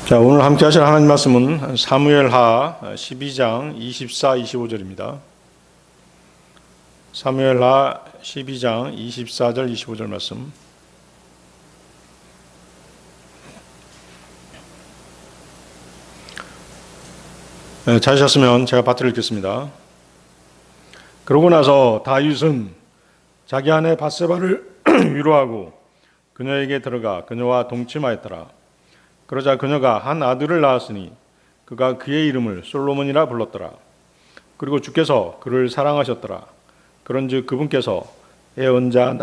자, 오늘 함께 하실 하나님 말씀은 사무엘하 12장 24, 25절입니다. 사무엘하 12장 24절, 25절 말씀. 찾으셨으면 제가 받들어 읽겠습니다. 그러고 나서 다윗은 자기 아내 밧세바를 위로하고 그녀에게 들어가 그녀와 동침하였더라. 그러자 그녀가 한 아들을 낳았으니 그가 그의 이름을 솔로몬이라 불렀더라. 그리고 주께서 그를 사랑하셨더라. 그런즉 그분께서 애언자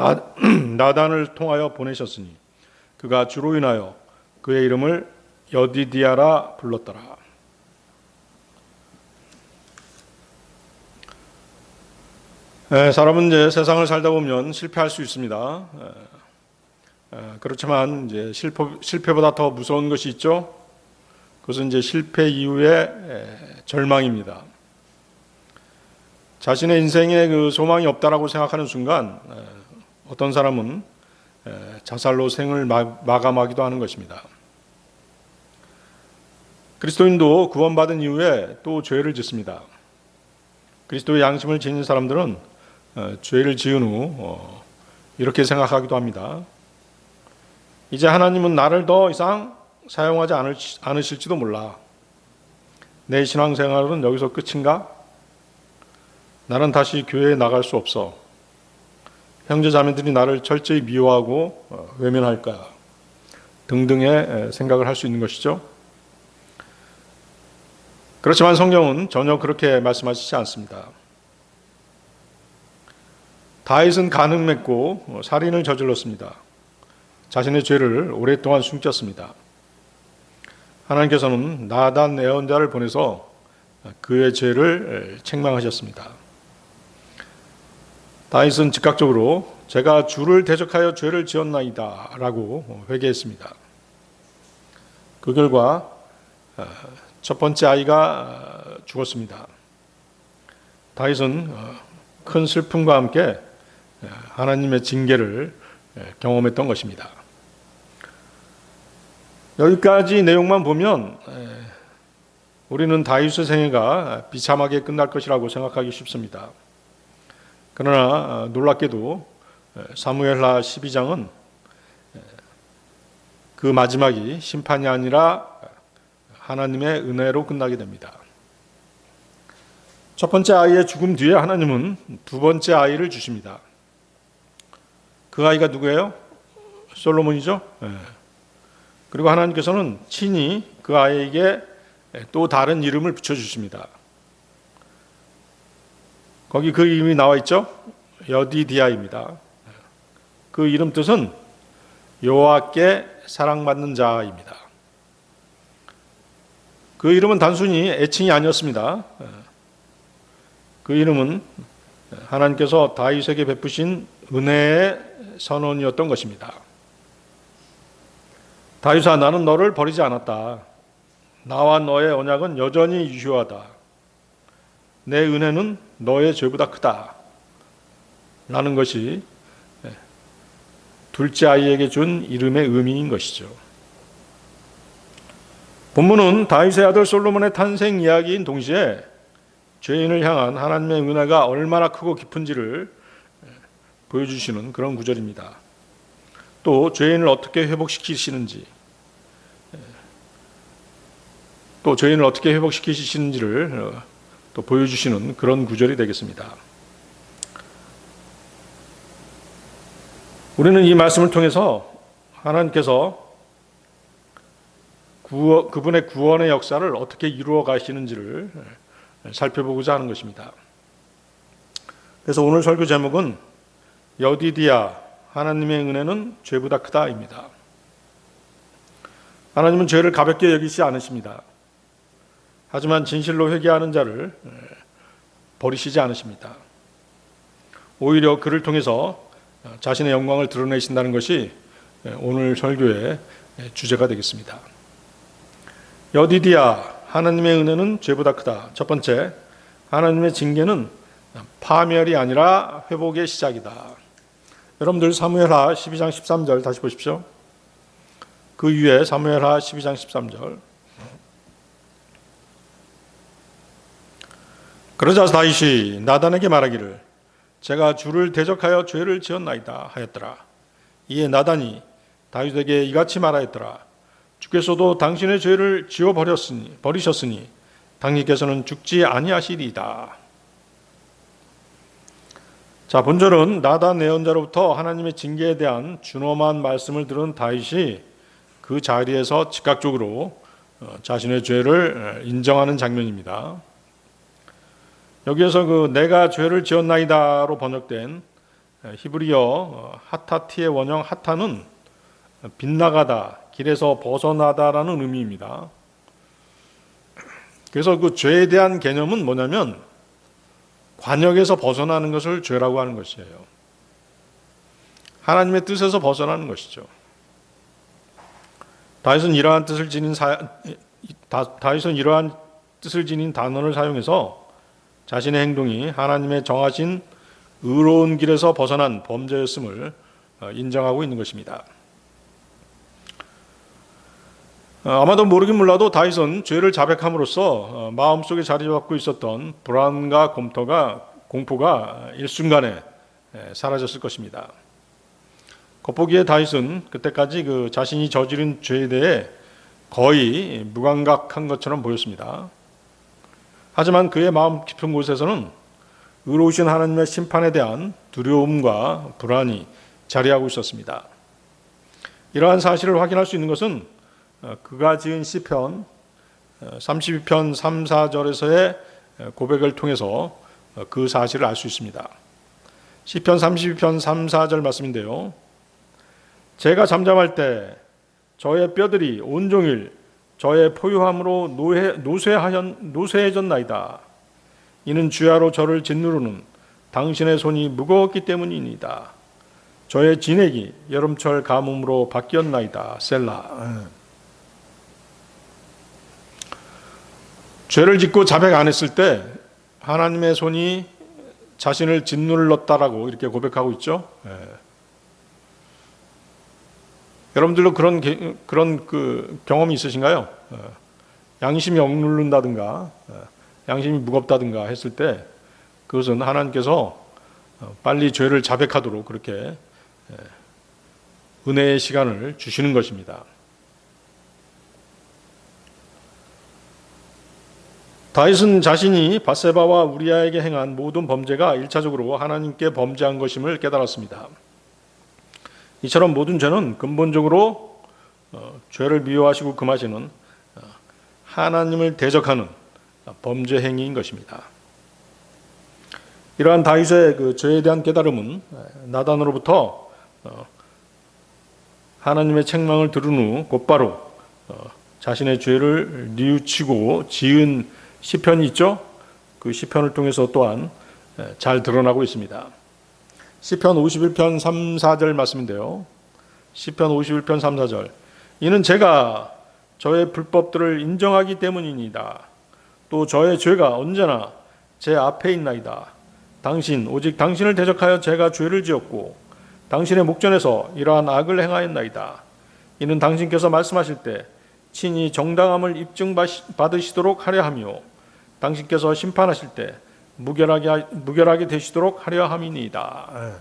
나단을 통하여 보내셨으니 그가 주로 인하여 그의 이름을 여디디아라 불렀더라. 사람은 이제 세상을 살다 보면 실패할 수 있습니다. 그렇지만 이제 실패보다 더 무서운 것이 있죠. 그것은 이제 실패 이후의 절망입니다. 자신의 인생에 그 소망이 없다라고 생각하는 순간 어떤 사람은 자살로 생을 마감하기도 하는 것입니다. 그리스도인도 구원받은 이후에 또 죄를 짓습니다. 그리스도의 양심을 지닌 사람들은 죄를 지은 후 이렇게 생각하기도 합니다. 이제 하나님은 나를 더 이상 사용하지 않으실지도 몰라. 내 신앙생활은 여기서 끝인가? 나는 다시 교회에 나갈 수 없어. 형제 자매들이 나를 철저히 미워하고 외면할 거야. 등등의 생각을 할 수 있는 것이죠. 그렇지만 성경은 전혀 그렇게 말씀하시지 않습니다. 다윗은 간을 맺고 살인을 저질렀습니다. 자신의 죄를 오랫동안 숨겼습니다. 하나님께서는 나단 애언자를 보내서 그의 죄를 책망하셨습니다. 다윗은 즉각적으로 제가 주를 대적하여 죄를 지었나이다 라고 회개했습니다. 그 결과 첫 번째 아이가 죽었습니다. 다윗은 큰 슬픔과 함께 하나님의 징계를 경험했던 것입니다. 여기까지 내용만 보면 우리는 다윗의 생애가 비참하게 끝날 것이라고 생각하기 쉽습니다. 그러나 놀랍게도 사무엘하 12장은 그 마지막이 심판이 아니라 하나님의 은혜로 끝나게 됩니다. 첫 번째 아이의 죽음 뒤에 하나님은 두 번째 아이를 주십니다. 그 아이가 누구예요? 솔로몬이죠. 그리고 하나님께서는 친히 그 아이에게 또 다른 이름을 붙여주십니다. 거기 그 이름이 나와 있죠. 여디디아입니다. 그 이름 뜻은 여호와께 사랑받는 자입니다. 그 이름은 단순히 애칭이 아니었습니다. 그 이름은 하나님께서 다윗에게 베푸신 은혜의 선언이었던 것입니다. 다윗아, 나는 너를 버리지 않았다. 나와 너의 언약은 여전히 유효하다. 내 은혜는 너의 죄보다 크다. 라는 것이 둘째 아이에게 준 이름의 의미인 것이죠. 본문은 다윗의 아들 솔로몬의 탄생 이야기인 동시에 죄인을 향한 하나님의 은혜가 얼마나 크고 깊은지를 보여주시는 그런 구절입니다. 또 죄인을 어떻게 회복시키시는지, 또 죄인을 어떻게 회복시키시는지를 또 보여주시는 그런 구절이 되겠습니다. 우리는 이 말씀을 통해서 하나님께서 그분의 구원의 역사를 어떻게 이루어 가시는지를 살펴보고자 하는 것입니다. 그래서 오늘 설교 제목은 여디디아, 하나님의 은혜는 죄보다 크다입니다. 하나님은 죄를 가볍게 여기지 않으십니다. 하지만 진실로 회개하는 자를 버리시지 않으십니다. 오히려 그를 통해서 자신의 영광을 드러내신다는 것이 오늘 설교의 주제가 되겠습니다. 여디디아, 하나님의 은혜는 죄보다 크다. 첫 번째, 하나님의 징계는 파멸이 아니라 회복의 시작이다. 여러분들 사무엘하 12장 13절 다시 보십시오. 그 위에 사무엘하 12장 13절. 그러자 다윗이 나단에게 말하기를 제가 주를 대적하여 죄를 지었나이다 하였더라. 이에 나단이 다윗에게 이같이 말하였더라. 주께서도 당신의 죄를 지워 버리셨으니 당신께서는 죽지 아니하시리이다. 자, 본절은 나단 예언자로부터 하나님의 징계에 대한 준엄한 말씀을 들은 다윗이 그 자리에서 즉각적으로 자신의 죄를 인정하는 장면입니다. 여기에서 그 내가 죄를 지었나이다로 번역된 히브리어 하타티의 원형 하타는 빗나가다, 길에서 벗어나다라는 의미입니다. 그래서 그 죄에 대한 개념은 뭐냐면 관역에서 벗어나는 것을 죄라고 하는 것이에요. 하나님의 뜻에서 벗어나는 것이죠. 다윗은 이러한 뜻을 지닌 단어를 사용해서 자신의 행동이 하나님의 정하신 의로운 길에서 벗어난 범죄였음을 인정하고 있는 것입니다. 아마도 모르긴 몰라도 다윗은 죄를 자백함으로써 마음속에 자리 잡고 있었던 불안과 공포가 일순간에 사라졌을 것입니다. 겉보기에 다윗은 그때까지 그 자신이 저지른 죄에 대해 거의 무감각한 것처럼 보였습니다. 하지만 그의 마음 깊은 곳에서는 의로우신 하나님의 심판에 대한 두려움과 불안이 자리하고 있었습니다. 이러한 사실을 확인할 수 있는 것은 그가 지은 시편 32편 3, 4절에서의 고백을 통해서 그 사실을 알 수 있습니다. 시편 32편 3, 4절 말씀인데요. 제가 잠잠할 때 저의 뼈들이 온종일 저의 포효함으로 노쇠해졌나이다. 이는 주야로 저를 짓누르는 당신의 손이 무거웠기 때문이니이다. 저의 진액이 여름철 가뭄으로 바뀌었나이다. 셀라. 죄를 짓고 자백 안 했을 때 하나님의 손이 자신을 짓눌렀다라고 이렇게 고백하고 있죠. 여러분들도 그런 그 경험이 있으신가요? 양심이 억누른다든가 양심이 무겁다든가 했을 때 그것은 하나님께서 빨리 죄를 자백하도록 그렇게 은혜의 시간을 주시는 것입니다. 다윗은 자신이 밧세바와 우리아에게 행한 모든 범죄가 1차적으로 하나님께 범죄한 것임을 깨달았습니다. 이처럼 모든 죄는 근본적으로 죄를 미워하시고 금하시는 하나님을 대적하는 범죄 행위인 것입니다. 이러한 다윗의 그 죄에 대한 깨달음은 나단으로부터 하나님의 책망을 들은 후 곧바로 자신의 죄를 뉘우치고 지은 시편이 있죠. 그 시편을 통해서 또한 잘 드러나고 있습니다. 시편 51편 3, 4절 말씀인데요. 시편 51편 3, 4절. 이는 제가 저의 불법들을 인정하기 때문이니이다. 또 저의 죄가 언제나 제 앞에 있나이다. 오직 당신을 대적하여 제가 죄를 지었고 당신의 목전에서 이러한 악을 행하였나이다. 이는 당신께서 말씀하실 때 친히 정당함을 입증받으시도록 하려 하며 당신께서 심판하실 때 무결하게 되시도록 하려 함이니이다.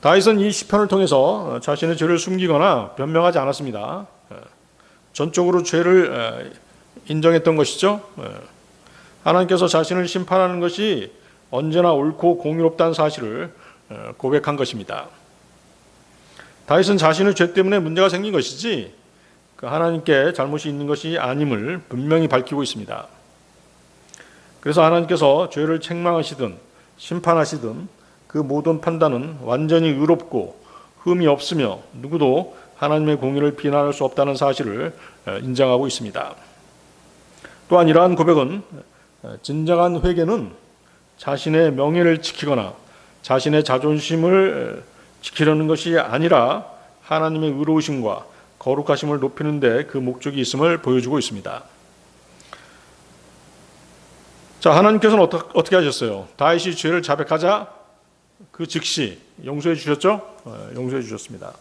다윗은 이 시편을 통해서 자신의 죄를 숨기거나 변명하지 않았습니다. 전적으로 죄를 인정했던 것이죠. 하나님께서 자신을 심판하는 것이 언제나 옳고 공의롭다는 사실을 고백한 것입니다. 다윗은 자신의 죄 때문에 문제가 생긴 것이지 하나님께 잘못이 있는 것이 아님을 분명히 밝히고 있습니다. 그래서 하나님께서 죄를 책망하시든 심판하시든 그 모든 판단은 완전히 의롭고 흠이 없으며 누구도 하나님의 공의를 비난할 수 없다는 사실을 인정하고 있습니다. 또한 이러한 고백은 진정한 회개는 자신의 명예를 지키거나 자신의 자존심을 지키려는 것이 아니라 하나님의 의로우심과 거룩하심을 높이는 데 그 목적이 있음을 보여주고 있습니다. 자, 하나님께서는 어떻게 하셨어요? 다윗이 죄를 자백하자 그 즉시 용서해 주셨죠? 용서해 주셨습니다.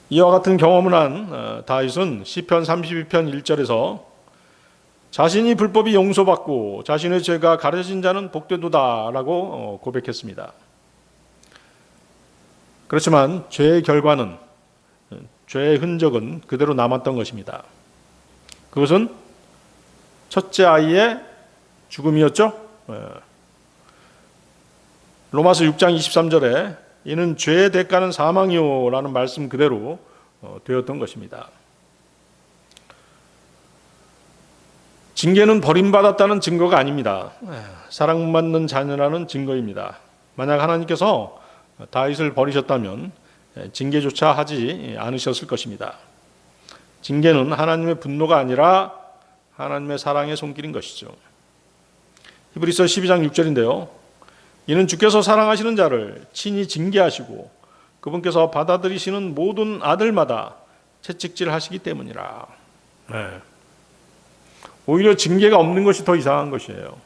이와 같은 경험을 한 다윗은 시편 32편 1절에서 자신이 불법이 용서받고 자신의 죄가 가려진 자는 복되도다라고 고백했습니다. 그렇지만 죄의 결과는, 죄의 흔적은 그대로 남았던 것입니다. 그것은 첫째 아이의 죽음이었죠. 로마서 6장 23절에 이는 죄의 대가는 사망이요 라는 말씀 그대로 되었던 것입니다. 징계는 버림받았다는 증거가 아닙니다. 사랑받는 자녀라는 증거입니다. 만약 하나님께서 다윗을 버리셨다면 징계조차 하지 않으셨을 것입니다. 징계는 하나님의 분노가 아니라 하나님의 사랑의 손길인 것이죠. 히브리서 12장 6절인데요. 이는 주께서 사랑하시는 자를 친히 징계하시고 그분께서 받아들이시는 모든 아들마다 채찍질하시기 때문이라. 오히려 징계가 없는 것이 더 이상한 것이에요.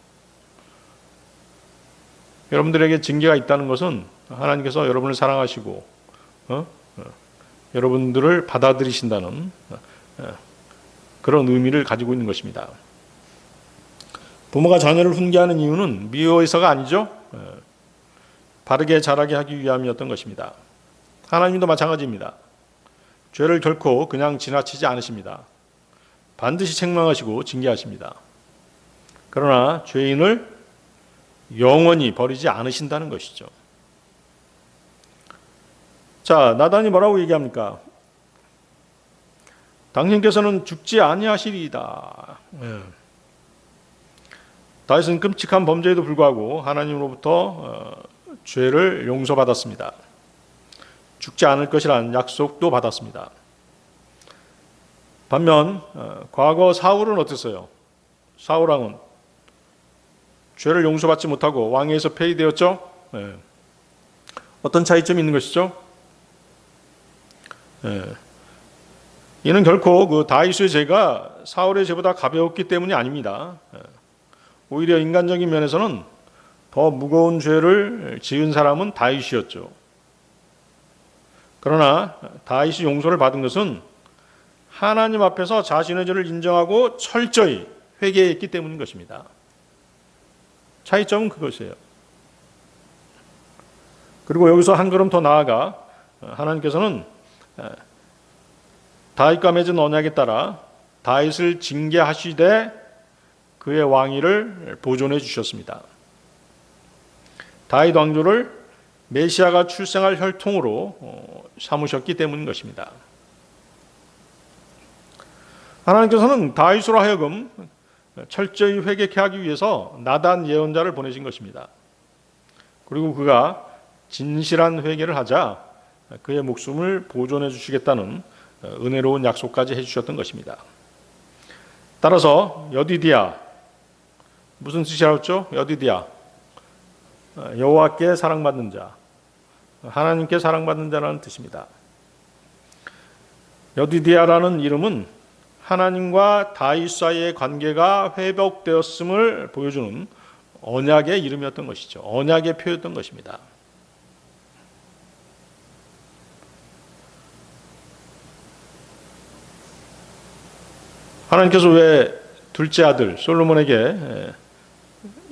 여러분들에게 징계가 있다는 것은 하나님께서 여러분을 사랑하시고 여러분들을 받아들이신다는 그런 의미를 가지고 있는 것입니다. 부모가 자녀를 훈계하는 이유는 미워해서가 아니죠. 바르게 자라게 하기 위함이었던 것입니다. 하나님도 마찬가지입니다. 죄를 결코 그냥 지나치지 않으십니다. 반드시 책망하시고 징계하십니다. 그러나 죄인을 영원히 버리지 않으신다는 것이죠. 자, 나단이 뭐라고 얘기합니까? 당신께서는 죽지 아니하시리이다. 다윗은 끔찍한 범죄에도 불구하고 하나님으로부터 죄를 용서받았습니다. 죽지 않을 것이라는 약속도 받았습니다. 반면 과거 사울은 어땠어요? 사울 왕은 죄를 용서받지 못하고 왕위에서 폐위되었죠. 어떤 차이점이 있는 것이죠? 이는 결코 그 다윗의 죄가 사울의 죄보다 가벼웠기 때문이 아닙니다. 오히려 인간적인 면에서는 더 무거운 죄를 지은 사람은 다윗이었죠. 그러나 다윗이 용서를 받은 것은 하나님 앞에서 자신의 죄를 인정하고 철저히 회개했기 때문인 것입니다. 차이점은 그것이에요. 그리고 여기서 한 걸음 더 나아가 하나님께서는 다윗과 맺은 언약에 따라 다윗을 징계하시되 그의 왕위를 보존해 주셨습니다. 다윗 왕조를 메시아가 출생할 혈통으로 삼으셨기 때문인 것입니다. 하나님께서는 다윗으로 하여금 철저히 회개케 하기 위해서 나단 예언자를 보내신 것입니다. 그리고 그가 진실한 회개를 하자 그의 목숨을 보존해 주시겠다는 은혜로운 약속까지 해주셨던 것입니다. 따라서 여디디야, 무슨 뜻이라고? 여디디야, 여호와께 사랑받는 자, 하나님께 사랑받는 자라는 뜻입니다. 여디디야라는 이름은 하나님과 다윗 사이의 관계가 회복되었음을 보여주는 언약의 이름이었던 것이죠. 언약의 표였던 것입니다. 하나님께서 왜 둘째 아들 솔로몬에게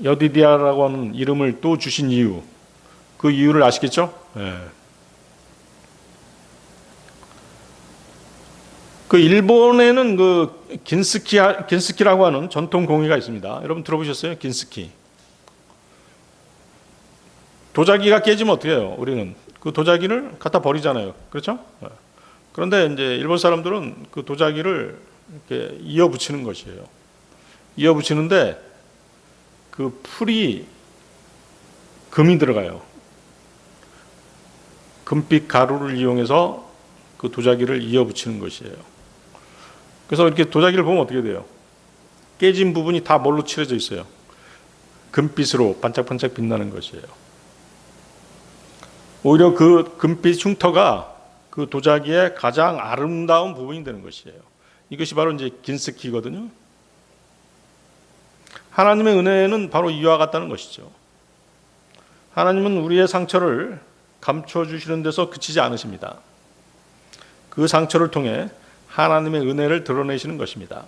여디디아라고 하는 이름을 또 주신 이유, 그 이유를 아시겠죠? 그 일본에는 그 긴스키라고 하는 전통 공예가 있습니다. 여러분 들어보셨어요? 긴스키. 도자기가 깨지면 어떻게 해요? 우리는 그 도자기를 갖다 버리잖아요. 그렇죠? 그런데 이제 일본 사람들은 그 도자기를 이렇게 이어 붙이는 것이에요. 이어 붙이는데 그 풀이 금이 들어가요. 금빛 가루를 이용해서 그 도자기를 이어 붙이는 것이에요. 그래서 이렇게 도자기를 보면 어떻게 돼요? 깨진 부분이 다 뭘로 칠해져 있어요? 금빛으로 반짝반짝 빛나는 것이에요. 오히려 그 금빛 흉터가 그 도자기의 가장 아름다운 부분이 되는 것이에요. 이것이 바로 이제 긴스키거든요. 하나님의 은혜는 바로 이와 같다는 것이죠. 하나님은 우리의 상처를 감춰주시는 데서 그치지 않으십니다. 그 상처를 통해 하나님의 은혜를 드러내시는 것입니다.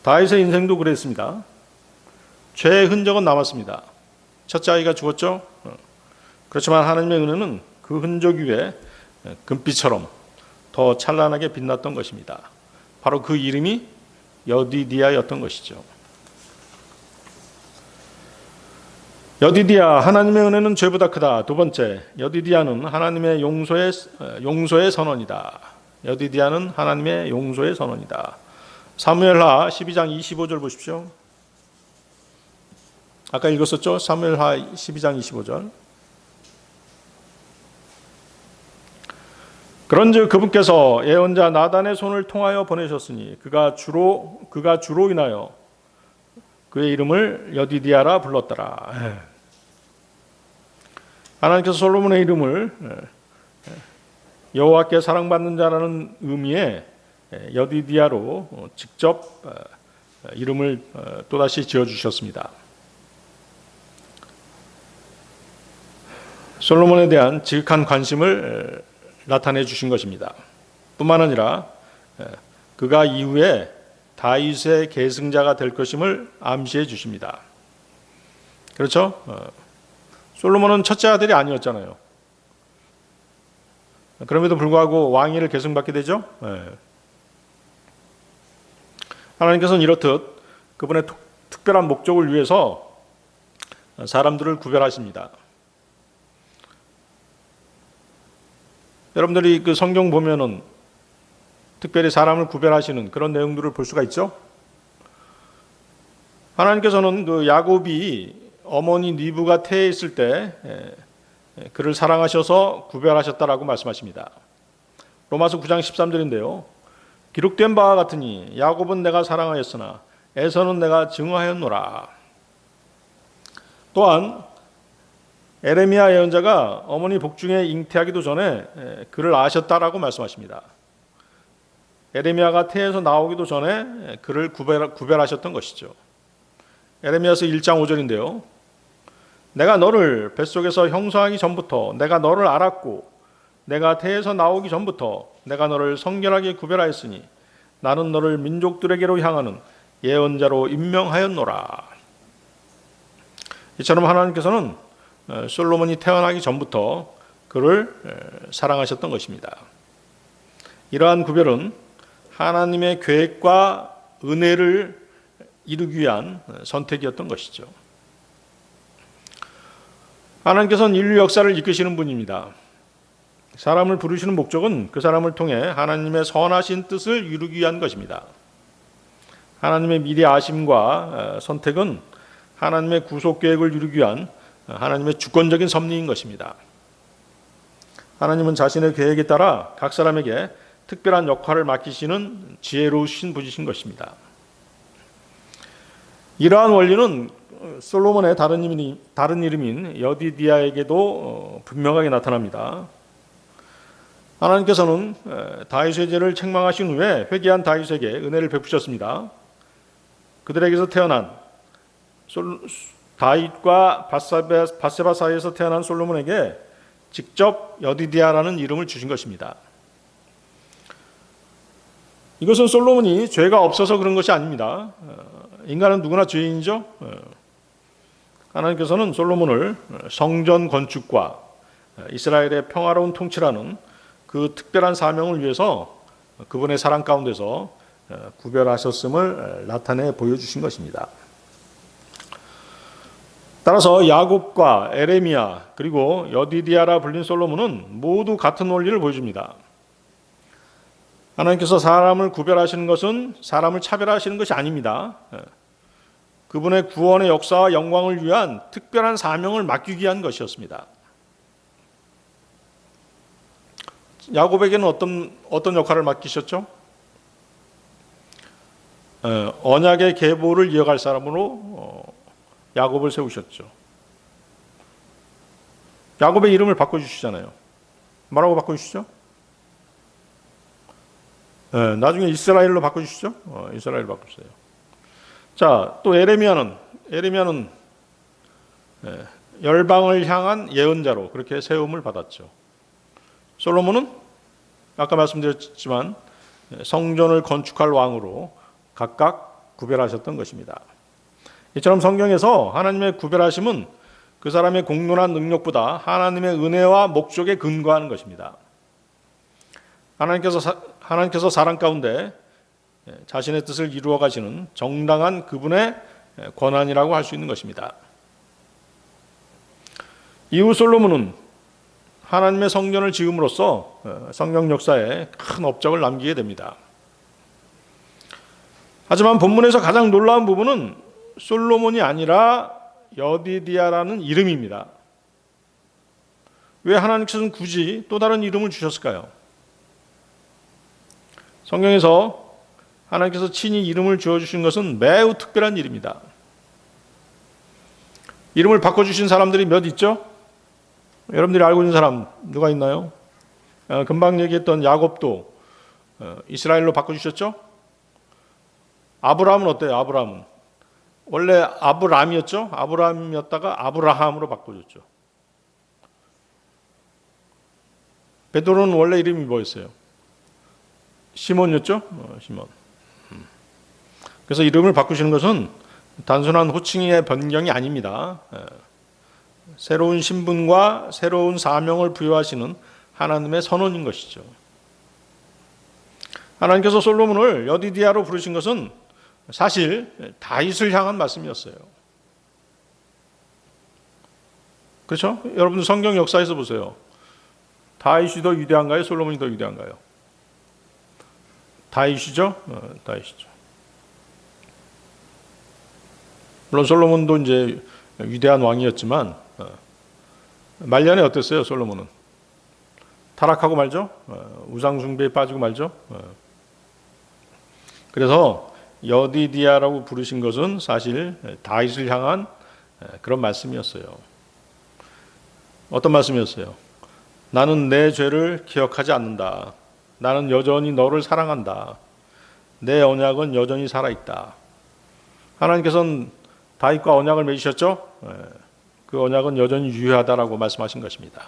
다윗의 인생도 그랬습니다. 죄의 흔적은 남았습니다. 첫째 아이가 죽었죠. 그렇지만 하나님의 은혜는 그 흔적 위에 금빛처럼 더 찬란하게 빛났던 것입니다. 바로 그 이름이 여디디아였던 것이죠. 여디디아, 하나님의 은혜는 죄보다 크다. 두 번째, 여디디아는 하나님의 용서의 선언이다. 여디디아는 하나님의 용서의 선언이다. 사무엘하 12장 25절 보십시오. 아까 읽었었죠? 사무엘하 12장 25절. 그런즉 그분께서 예언자 나단의 손을 통하여 보내셨으니 그가 주로 인하여 그의 이름을 여디디아라 불렀더라. 하나님께서 솔로몬의 이름을 여호와께 사랑받는 자라는 의미의 여디디아로 직접 이름을 또다시 지어주셨습니다. 솔로몬에 대한 지극한 관심을 나타내 주신 것입니다. 뿐만 아니라 그가 이후에 다윗의 계승자가 될 것임을 암시해 주십니다. 그렇죠? 솔로몬은 첫째 아들이 아니었잖아요. 그럼에도 불구하고 왕위를 계승받게 되죠. 하나님께서는 이렇듯 그분의 특별한 목적을 위해서 사람들을 구별하십니다. 여러분들이 그 성경 보면은 특별히 사람을 구별하시는 그런 내용들을 볼 수가 있죠. 하나님께서는 그 야곱이 어머니 리브가 태에 있을 때 그를 사랑하셔서 구별하셨다라고 말씀하십니다. 로마서 9장 13절인데요. 기록된 바와 같으니 야곱은 내가 사랑하였으나 에서는 내가 증오하였노라. 또한 에레미야 예언자가 어머니 복중에 잉태하기도 전에 그를 아셨다라고 말씀하십니다. 에레미야가 태에서 나오기도 전에 그를 구별하셨던 것이죠. 에레미야서 1장 5절인데요. 내가 너를 뱃속에서 형성하기 전부터 내가 너를 알았고 내가 태에서 나오기 전부터 내가 너를 성결하게 구별하였으니 나는 너를 민족들에게로 향하는 예언자로 임명하였노라. 이처럼 하나님께서는 솔로몬이 태어나기 전부터 그를 사랑하셨던 것입니다. 이러한 구별은 하나님의 계획과 은혜를 이루기 위한 선택이었던 것이죠. 하나님께서는 인류 역사를 이끄시는 분입니다. 사람을 부르시는 목적은 그 사람을 통해 하나님의 선하신 뜻을 이루기 위한 것입니다. 하나님의 미리 아심과 선택은 하나님의 구속 계획을 이루기 위한 하나님의 주권적인 섭리인 것입니다. 하나님은 자신의 계획에 따라 각 사람에게 특별한 역할을 맡기시는 지혜로우신 분이신 것입니다. 이러한 원리는 솔로몬의 다른 이름인 여디디아에게도 분명하게 나타납니다. 하나님께서는 다윗의 죄를 책망하신 후에 회개한 다윗에게 은혜를 베푸셨습니다. 그들에게서 태어난 다윗과 밧세바 사이에서 태어난 솔로몬에게 직접 여디디아라는 이름을 주신 것입니다. 이것은 솔로몬이 죄가 없어서 그런 것이 아닙니다. 인간은 누구나 죄인이죠. 하나님께서는 솔로몬을 성전 건축과 이스라엘의 평화로운 통치라는 그 특별한 사명을 위해서 그분의 사랑 가운데서 구별하셨음을 나타내 보여주신 것입니다. 따라서 야곱과 에레미야 그리고 여디디아라 불린 솔로몬은 모두 같은 원리를 보여줍니다. 하나님께서 사람을 구별하시는 것은 사람을 차별하시는 것이 아닙니다. 그분의 구원의 역사와 영광을 위한 특별한 사명을 맡기기 위한 것이었습니다. 야곱에게는 어떤 역할을 맡기셨죠? 언약의 계보를 이어갈 사람으로 야곱을 세우셨죠. 야곱의 이름을 바꿔주시잖아요. 뭐라고 바꿔주시죠? 나중에 이스라엘로 바꿔주시죠. 이스라엘로 바꾸세요. 자, 또 에레미야는 열방을 향한 예언자로 그렇게 세움을 받았죠. 솔로몬은 아까 말씀드렸지만 성전을 건축할 왕으로 각각 구별하셨던 것입니다. 이처럼 성경에서 하나님의 구별하심은 그 사람의 공론한 능력보다 하나님의 은혜와 목적에 근거하는 것입니다. 하나님께서 사람 가운데 자신의 뜻을 이루어 가시는 정당한 그분의 권한이라고 할 수 있는 것입니다. 이후 솔로몬은 하나님의 성전을 지음으로써 성경 역사에 큰 업적을 남기게 됩니다. 하지만 본문에서 가장 놀라운 부분은 솔로몬이 아니라 여디디아라는 이름입니다. 왜 하나님께서는 굳이 또 다른 이름을 주셨을까요? 성경에서 하나님께서 친히 이름을 지어주신 것은 매우 특별한 일입니다. 이름을 바꿔주신 사람들이 몇 있죠? 여러분들이 알고 있는 사람 누가 있나요? 금방 얘기했던 야곱도 이스라엘로 바꿔주셨죠? 아브라함은 어때요? 아브라함은 원래 아브람이었죠? 아브람이었다가 아브라함으로 바꿔줬죠. 베드로는 원래 이름이 뭐였어요? 시몬이었죠? 시몬. 그래서 이름을 바꾸시는 것은 단순한 호칭의 변경이 아닙니다. 새로운 신분과 새로운 사명을 부여하시는 하나님의 선언인 것이죠. 하나님께서 솔로몬을 여디디아로 부르신 것은 사실 다윗을 향한 말씀이었어요. 그렇죠? 여러분 성경 역사에서 보세요. 다윗이 더 위대한가요? 솔로몬이 더 위대한가요? 다윗이죠? 다윗이죠. 물론 솔로몬도 이제 위대한 왕이었지만 말년에 어땠어요? 솔로몬은 타락하고 말죠. 우상 숭배에 빠지고 말죠. 그래서 여디디아라고 부르신 것은 사실 다윗을 향한 그런 말씀이었어요. 어떤 말씀이었어요? 나는 내 죄를 기억하지 않는다. 나는 여전히 너를 사랑한다. 내 언약은 여전히 살아있다. 하나님께서는 다윗과 언약을 맺으셨죠? 그 언약은 여전히 유효하다라고 말씀하신 것입니다.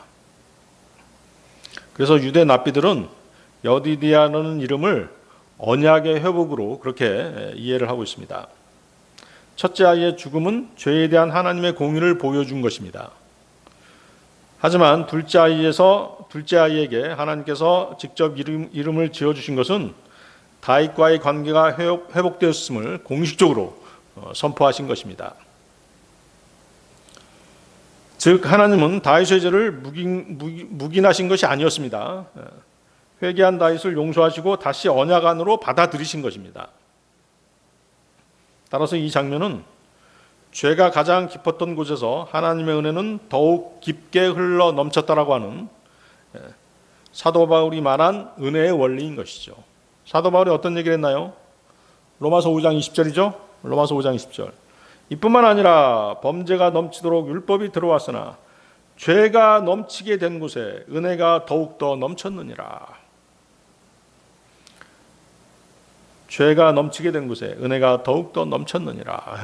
그래서 유대 납비들은 여디디아라는 이름을 언약의 회복으로 그렇게 이해를 하고 있습니다. 첫째 아이의 죽음은 죄에 대한 하나님의 공의를 보여준 것입니다. 하지만 둘째 아이에게 하나님께서 직접 이름을 지어주신 것은 다윗과의 관계가 회복되었음을 공식적으로 선포하신 것입니다. 즉 하나님은 다윗의 죄를 묵인하신 것이 아니었습니다. 회개한 다윗을 용서하시고 다시 언약 안으로 받아들이신 것입니다. 따라서 이 장면은 죄가 가장 깊었던 곳에서 하나님의 은혜는 더욱 깊게 흘러 넘쳤다라고 하는 사도 바울이 말한 은혜의 원리인 것이죠. 사도 바울이 어떤 얘기를 했나요? 로마서 5장 20절이죠. 로마서 5장 20절. 이뿐만 아니라 범죄가 넘치도록 율법이 들어왔으나 죄가 넘치게 된 곳에 은혜가 더욱더 넘쳤느니라. 죄가 넘치게 된 곳에 은혜가 더욱더 넘쳤느니라.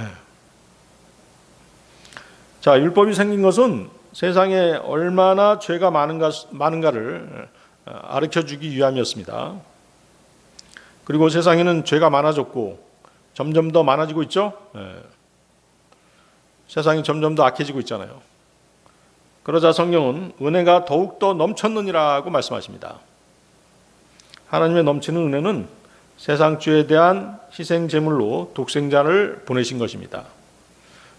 자, 율법이 생긴 것은 세상에 얼마나 죄가 많은가를 가르쳐주기 위함이었습니다. 그리고 세상에는 죄가 많아졌고 점점 더 많아지고 있죠. 세상이 점점 더 악해지고 있잖아요. 그러자 성경은 은혜가 더욱더 넘쳤느니라고 말씀하십니다. 하나님의 넘치는 은혜는 세상 죄에 대한 희생 제물로 독생자를 보내신 것입니다.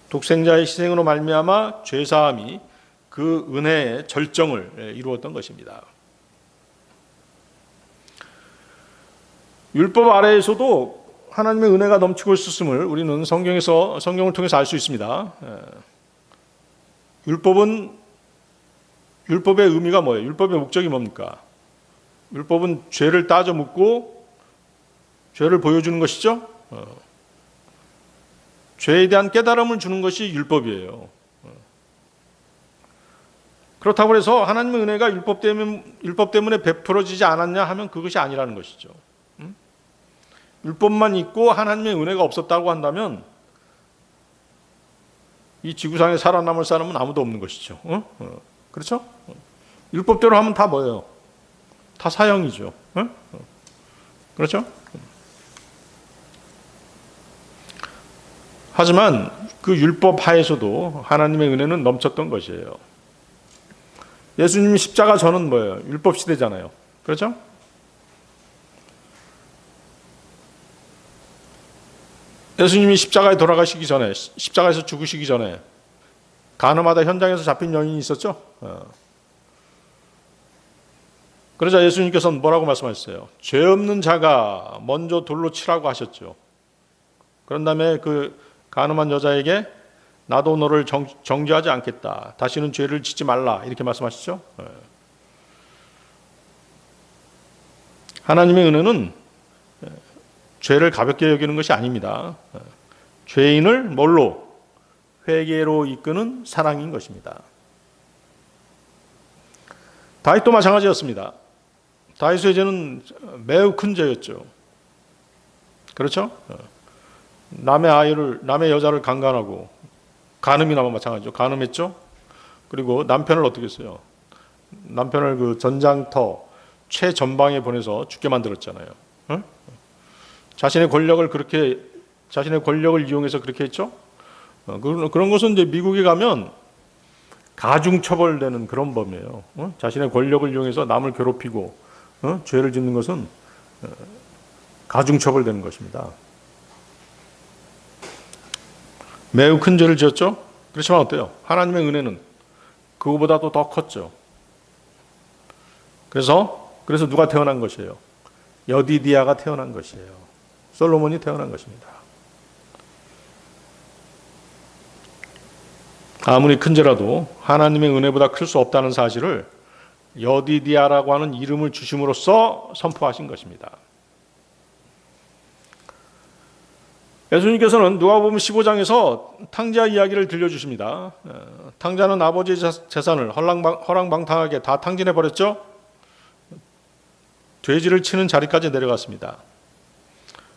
독생자의 희생으로 말미암아 죄 사함이 그 은혜의 절정을 이루었던 것입니다. 율법 아래에서도 하나님의 은혜가 넘치고 있었음을 우리는 성경을 통해서 알 수 있습니다. 율법의 의미가 뭐예요? 율법의 목적이 뭡니까? 율법은 죄를 따져 묻고 죄를 보여주는 것이죠. 죄에 대한 깨달음을 주는 것이 율법이에요. 그렇다고 해서 하나님의 은혜가 율법 때문에 베풀어지지 않았냐 하면 그것이 아니라는 것이죠. 율법만 있고 하나님의 은혜가 없었다고 한다면 이 지구상에 살아남을 사람은 아무도 없는 것이죠. 그렇죠? 율법대로 하면 다 뭐예요? 다 사형이죠. 그렇죠? 하지만 그 율법 하에서도 하나님의 은혜는 넘쳤던 것이에요. 예수님이 십자가 전은 뭐예요? 율법 시대잖아요. 그렇죠? 예수님이 십자가에 돌아가시기 전에, 십자가에서 죽으시기 전에 가늠하다 현장에서 잡힌 여인이 있었죠? 그러자 예수님께서는 뭐라고 말씀하셨어요? 죄 없는 자가 먼저 돌로 치라고 하셨죠. 그런 다음에 그 가늠한 여자에게 나도 너를 정죄하지 않겠다. 다시는 죄를 짓지 말라. 이렇게 말씀하시죠. 하나님의 은혜는 죄를 가볍게 여기는 것이 아닙니다. 죄인을 뭘로? 회개로 이끄는 사랑인 것입니다. 다윗도 마찬가지였습니다. 다윗의 죄는 매우 큰 죄였죠. 그렇죠? 남의 여자를 강간하고, 간음이나 마찬가지죠. 간음했죠. 그리고 남편을 어떻게 했어요? 남편을 그 전장터 최전방에 보내서 죽게 만들었잖아요. 자신의 권력을 이용해서 그렇게 했죠. 그런 것은 이제 미국에 가면 가중 처벌되는 그런 범이에요. 자신의 권력을 이용해서 남을 괴롭히고 죄를 짓는 것은 가중 처벌되는 것입니다. 매우 큰 죄를 지었죠. 그렇지만 어때요? 하나님의 은혜는 그거보다도 더 컸죠. 그래서 누가 태어난 것이에요? 여디디아가 태어난 것이에요. 솔로몬이 태어난 것입니다. 아무리 큰 죄라도 하나님의 은혜보다 클 수 없다는 사실을 여디디아라고 하는 이름을 주심으로써 선포하신 것입니다. 예수님께서는 누가복음 15장에서 탕자 이야기를 들려주십니다. 탕자는 아버지의 재산을 허랑방탕하게 다 탕진해 버렸죠. 돼지를 치는 자리까지 내려갔습니다.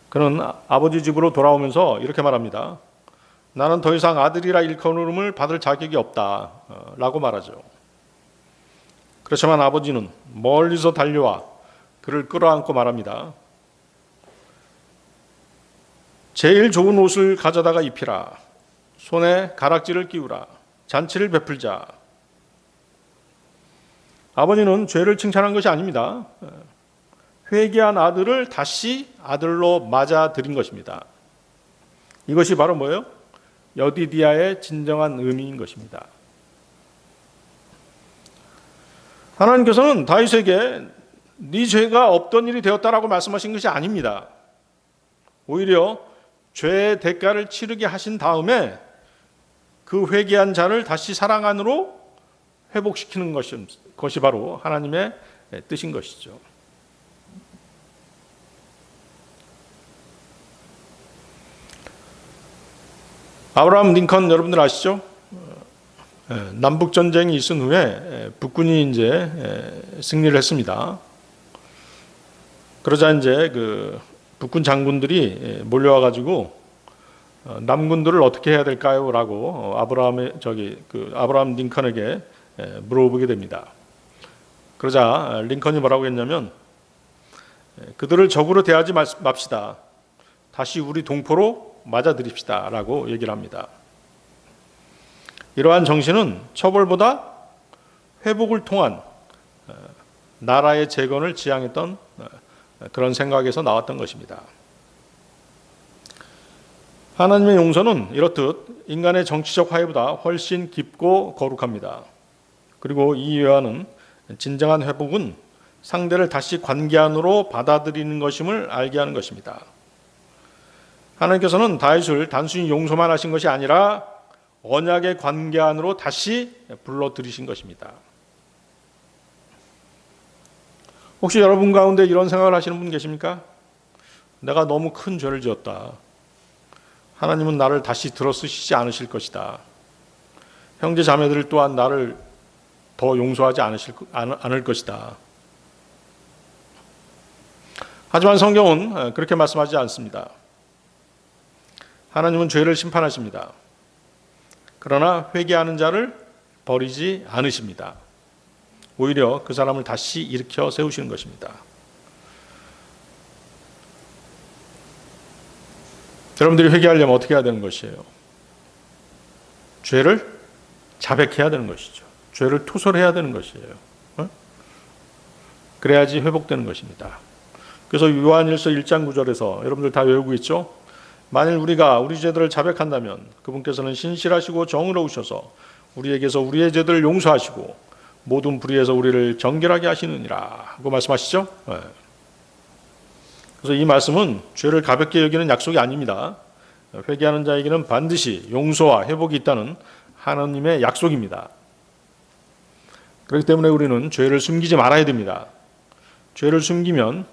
그는 아버지 집으로 돌아오면서 이렇게 말합니다. 나는 더 이상 아들이라 일컬음을 받을 자격이 없다 라고 말하죠. 그렇지만 아버지는 멀리서 달려와 그를 끌어안고 말합니다. 제일 좋은 옷을 가져다가 입히라. 손에 가락지를 끼우라. 잔치를 베풀자. 아버지는 죄를 칭찬한 것이 아닙니다. 회개한 아들을 다시 아들로 맞아들인 것입니다. 이것이 바로 뭐예요? 여디디아의 진정한 의미인 것입니다. 하나님께서는 다윗에게 네 죄가 없던 일이 되었다라고 말씀하신 것이 아닙니다. 오히려 죄의 대가를 치르게 하신 다음에 그 회개한 자를 다시 사랑 안으로 회복시키는 것이 바로 하나님의 뜻인 것이죠. 아브라함 링컨 여러분들 아시죠? 남북 전쟁이 있은 후에 북군이 이제 승리를 했습니다. 그러자 이제 그 북군 장군들이 몰려와 가지고 남군들을 어떻게 해야 될까요?라고 아브라함 링컨에게 물어보게 됩니다. 그러자 링컨이 뭐라고 했냐면 그들을 적으로 대하지 맙시다. 다시 우리 동포로 맞아들입시다라고 얘기를 합니다. 이러한 정신은 처벌보다 회복을 통한 나라의 재건을 지향했던 그런 생각에서 나왔던 것입니다. 하나님의 용서는 이렇듯 인간의 정치적 화해보다 훨씬 깊고 거룩합니다. 그리고 이 외와는 진정한 회복은 상대를 다시 관계 안으로 받아들이는 것임을 알게 하는 것입니다. 하나님께서는 다윗을 단순히 용서만 하신 것이 아니라 언약의 관계 안으로 다시 불러들이신 것입니다. 혹시 여러분 가운데 이런 생각을 하시는 분 계십니까? 내가 너무 큰 죄를 지었다. 하나님은 나를 다시 들어쓰시지 않으실 것이다. 형제 자매들 또한 나를 더 용서하지 않을 것이다. 하지만 성경은 그렇게 말씀하지 않습니다. 하나님은 죄를 심판하십니다. 그러나 회개하는 자를 버리지 않으십니다. 오히려 그 사람을 다시 일으켜 세우시는 것입니다. 여러분들이 회개하려면 어떻게 해야 되는 것이에요? 죄를 자백해야 되는 것이죠. 죄를 투설해야 되는 것이에요. 그래야지 회복되는 것입니다. 그래서 요한일서 1장 9절에서 여러분들 다 외우고 있죠? 만일 우리가 우리 죄들을 자백한다면 그분께서는 신실하시고 정의로우셔서 우리에게서 우리의 죄들을 용서하시고 모든 불의에서 우리를 정결하게 하시느니라 하고 말씀하시죠? 그래서 이 말씀은 죄를 가볍게 여기는 약속이 아닙니다. 회개하는 자에게는 반드시 용서와 회복이 있다는 하나님의 약속입니다. 그렇기 때문에 우리는 죄를 숨기지 말아야 됩니다. 죄를 숨기면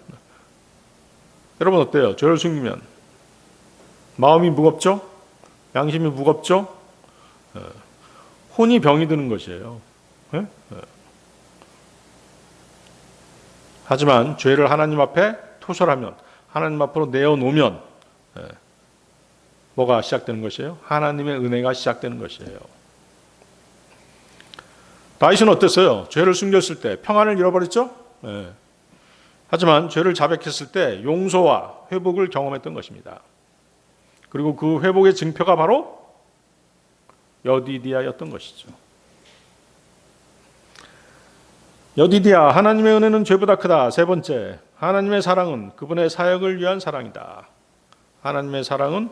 여러분 어때요? 죄를 숨기면 마음이 무겁죠? 양심이 무겁죠? 혼이 병이 드는 것이에요. 하지만 죄를 하나님 앞에 토설하면, 하나님 앞으로 내어놓으면 뭐가 시작되는 것이에요? 하나님의 은혜가 시작되는 것이에요. 다윗은 어땠어요? 죄를 숨겼을 때 평안을 잃어버렸죠? 하지만 죄를 자백했을 때 용서와 회복을 경험했던 것입니다. 그리고 그 회복의 증표가 바로 여디디아였던 것이죠. 여디디아, 하나님의 은혜는 죄보다 크다. 세 번째, 하나님의 사랑은 그분의 사역을 위한 사랑이다. 하나님의 사랑은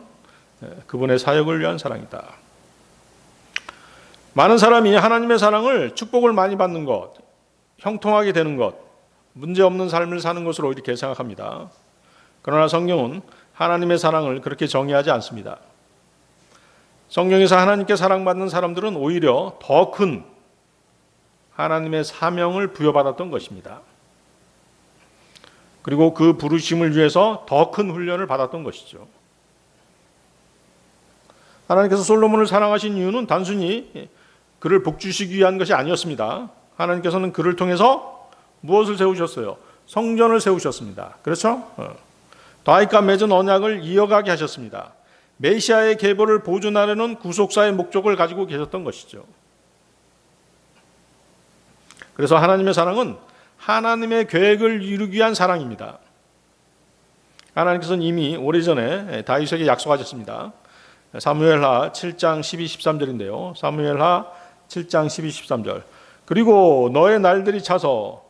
그분의 사역을 위한 사랑이다. 많은 사람이 하나님의 사랑을 축복을 많이 받는 것, 형통하게 되는 것, 문제없는 삶을 사는 것으로 이렇게 생각합니다. 그러나 성경은 하나님의 사랑을 그렇게 정의하지 않습니다. 성경에서 하나님께 사랑받는 사람들은 오히려 더 큰 하나님의 사명을 부여받았던 것입니다. 그리고 그 부르심을 위해서 더 큰 훈련을 받았던 것이죠. 하나님께서 솔로몬을 사랑하신 이유는 단순히 그를 복주시기 위한 것이 아니었습니다. 하나님께서는 그를 통해서 무엇을 세우셨어요? 성전을 세우셨습니다. 그렇죠? 다윗과 맺은 언약을 이어가게 하셨습니다. 메시아의 계보를 보존하려는 구속사의 목적을 가지고 계셨던 것이죠. 그래서 하나님의 사랑은 하나님의 계획을 이루기 위한 사랑입니다. 하나님께서는 이미 오래전에 다윗에게 약속하셨습니다. 사무엘하 7장 12, 13절인데요. 사무엘하 7장 12, 13절. 그리고 너의 날들이 차서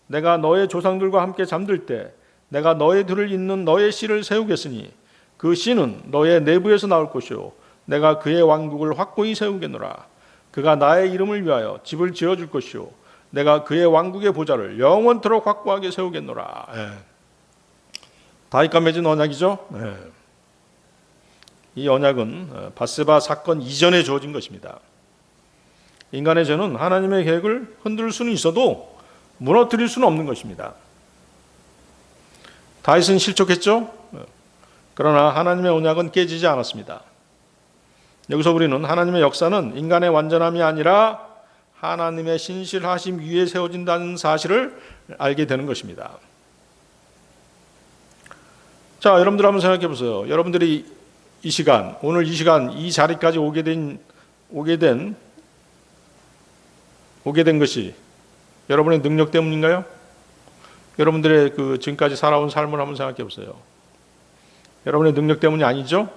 내가 너의 조상들과 함께 잠들 때 내가 너의 들을 잇는 너의 씨를 세우겠으니 그 씨는 너의 내부에서 나올 것이요 내가 그의 왕국을 확고히 세우겠노라. 그가 나의 이름을 위하여 집을 지어줄 것이요 내가 그의 왕국의 보좌를 영원토록 확고하게 세우겠노라. 다윗과 맺은 언약이죠. 이 언약은 밧세바 사건 이전에 주어진 것입니다. 인간의 죄는 하나님의 계획을 흔들 수는 있어도 무너뜨릴 수는 없는 것입니다. 다윗은 실족했죠. 그러나 하나님의 언약은 깨지지 않았습니다. 여기서 우리는 하나님의 역사는 인간의 완전함이 아니라 하나님의 신실하심 위에 세워진다는 사실을 알게 되는 것입니다. 자, 여러분들 한번 생각해 보세요. 여러분들이 이 시간, 오늘 이 시간, 이 자리까지 오게 된 것이 여러분의 능력 때문인가요? 여러분들의 그 지금까지 살아온 삶을 한번 생각해 보세요. 여러분의 능력 때문이 아니죠?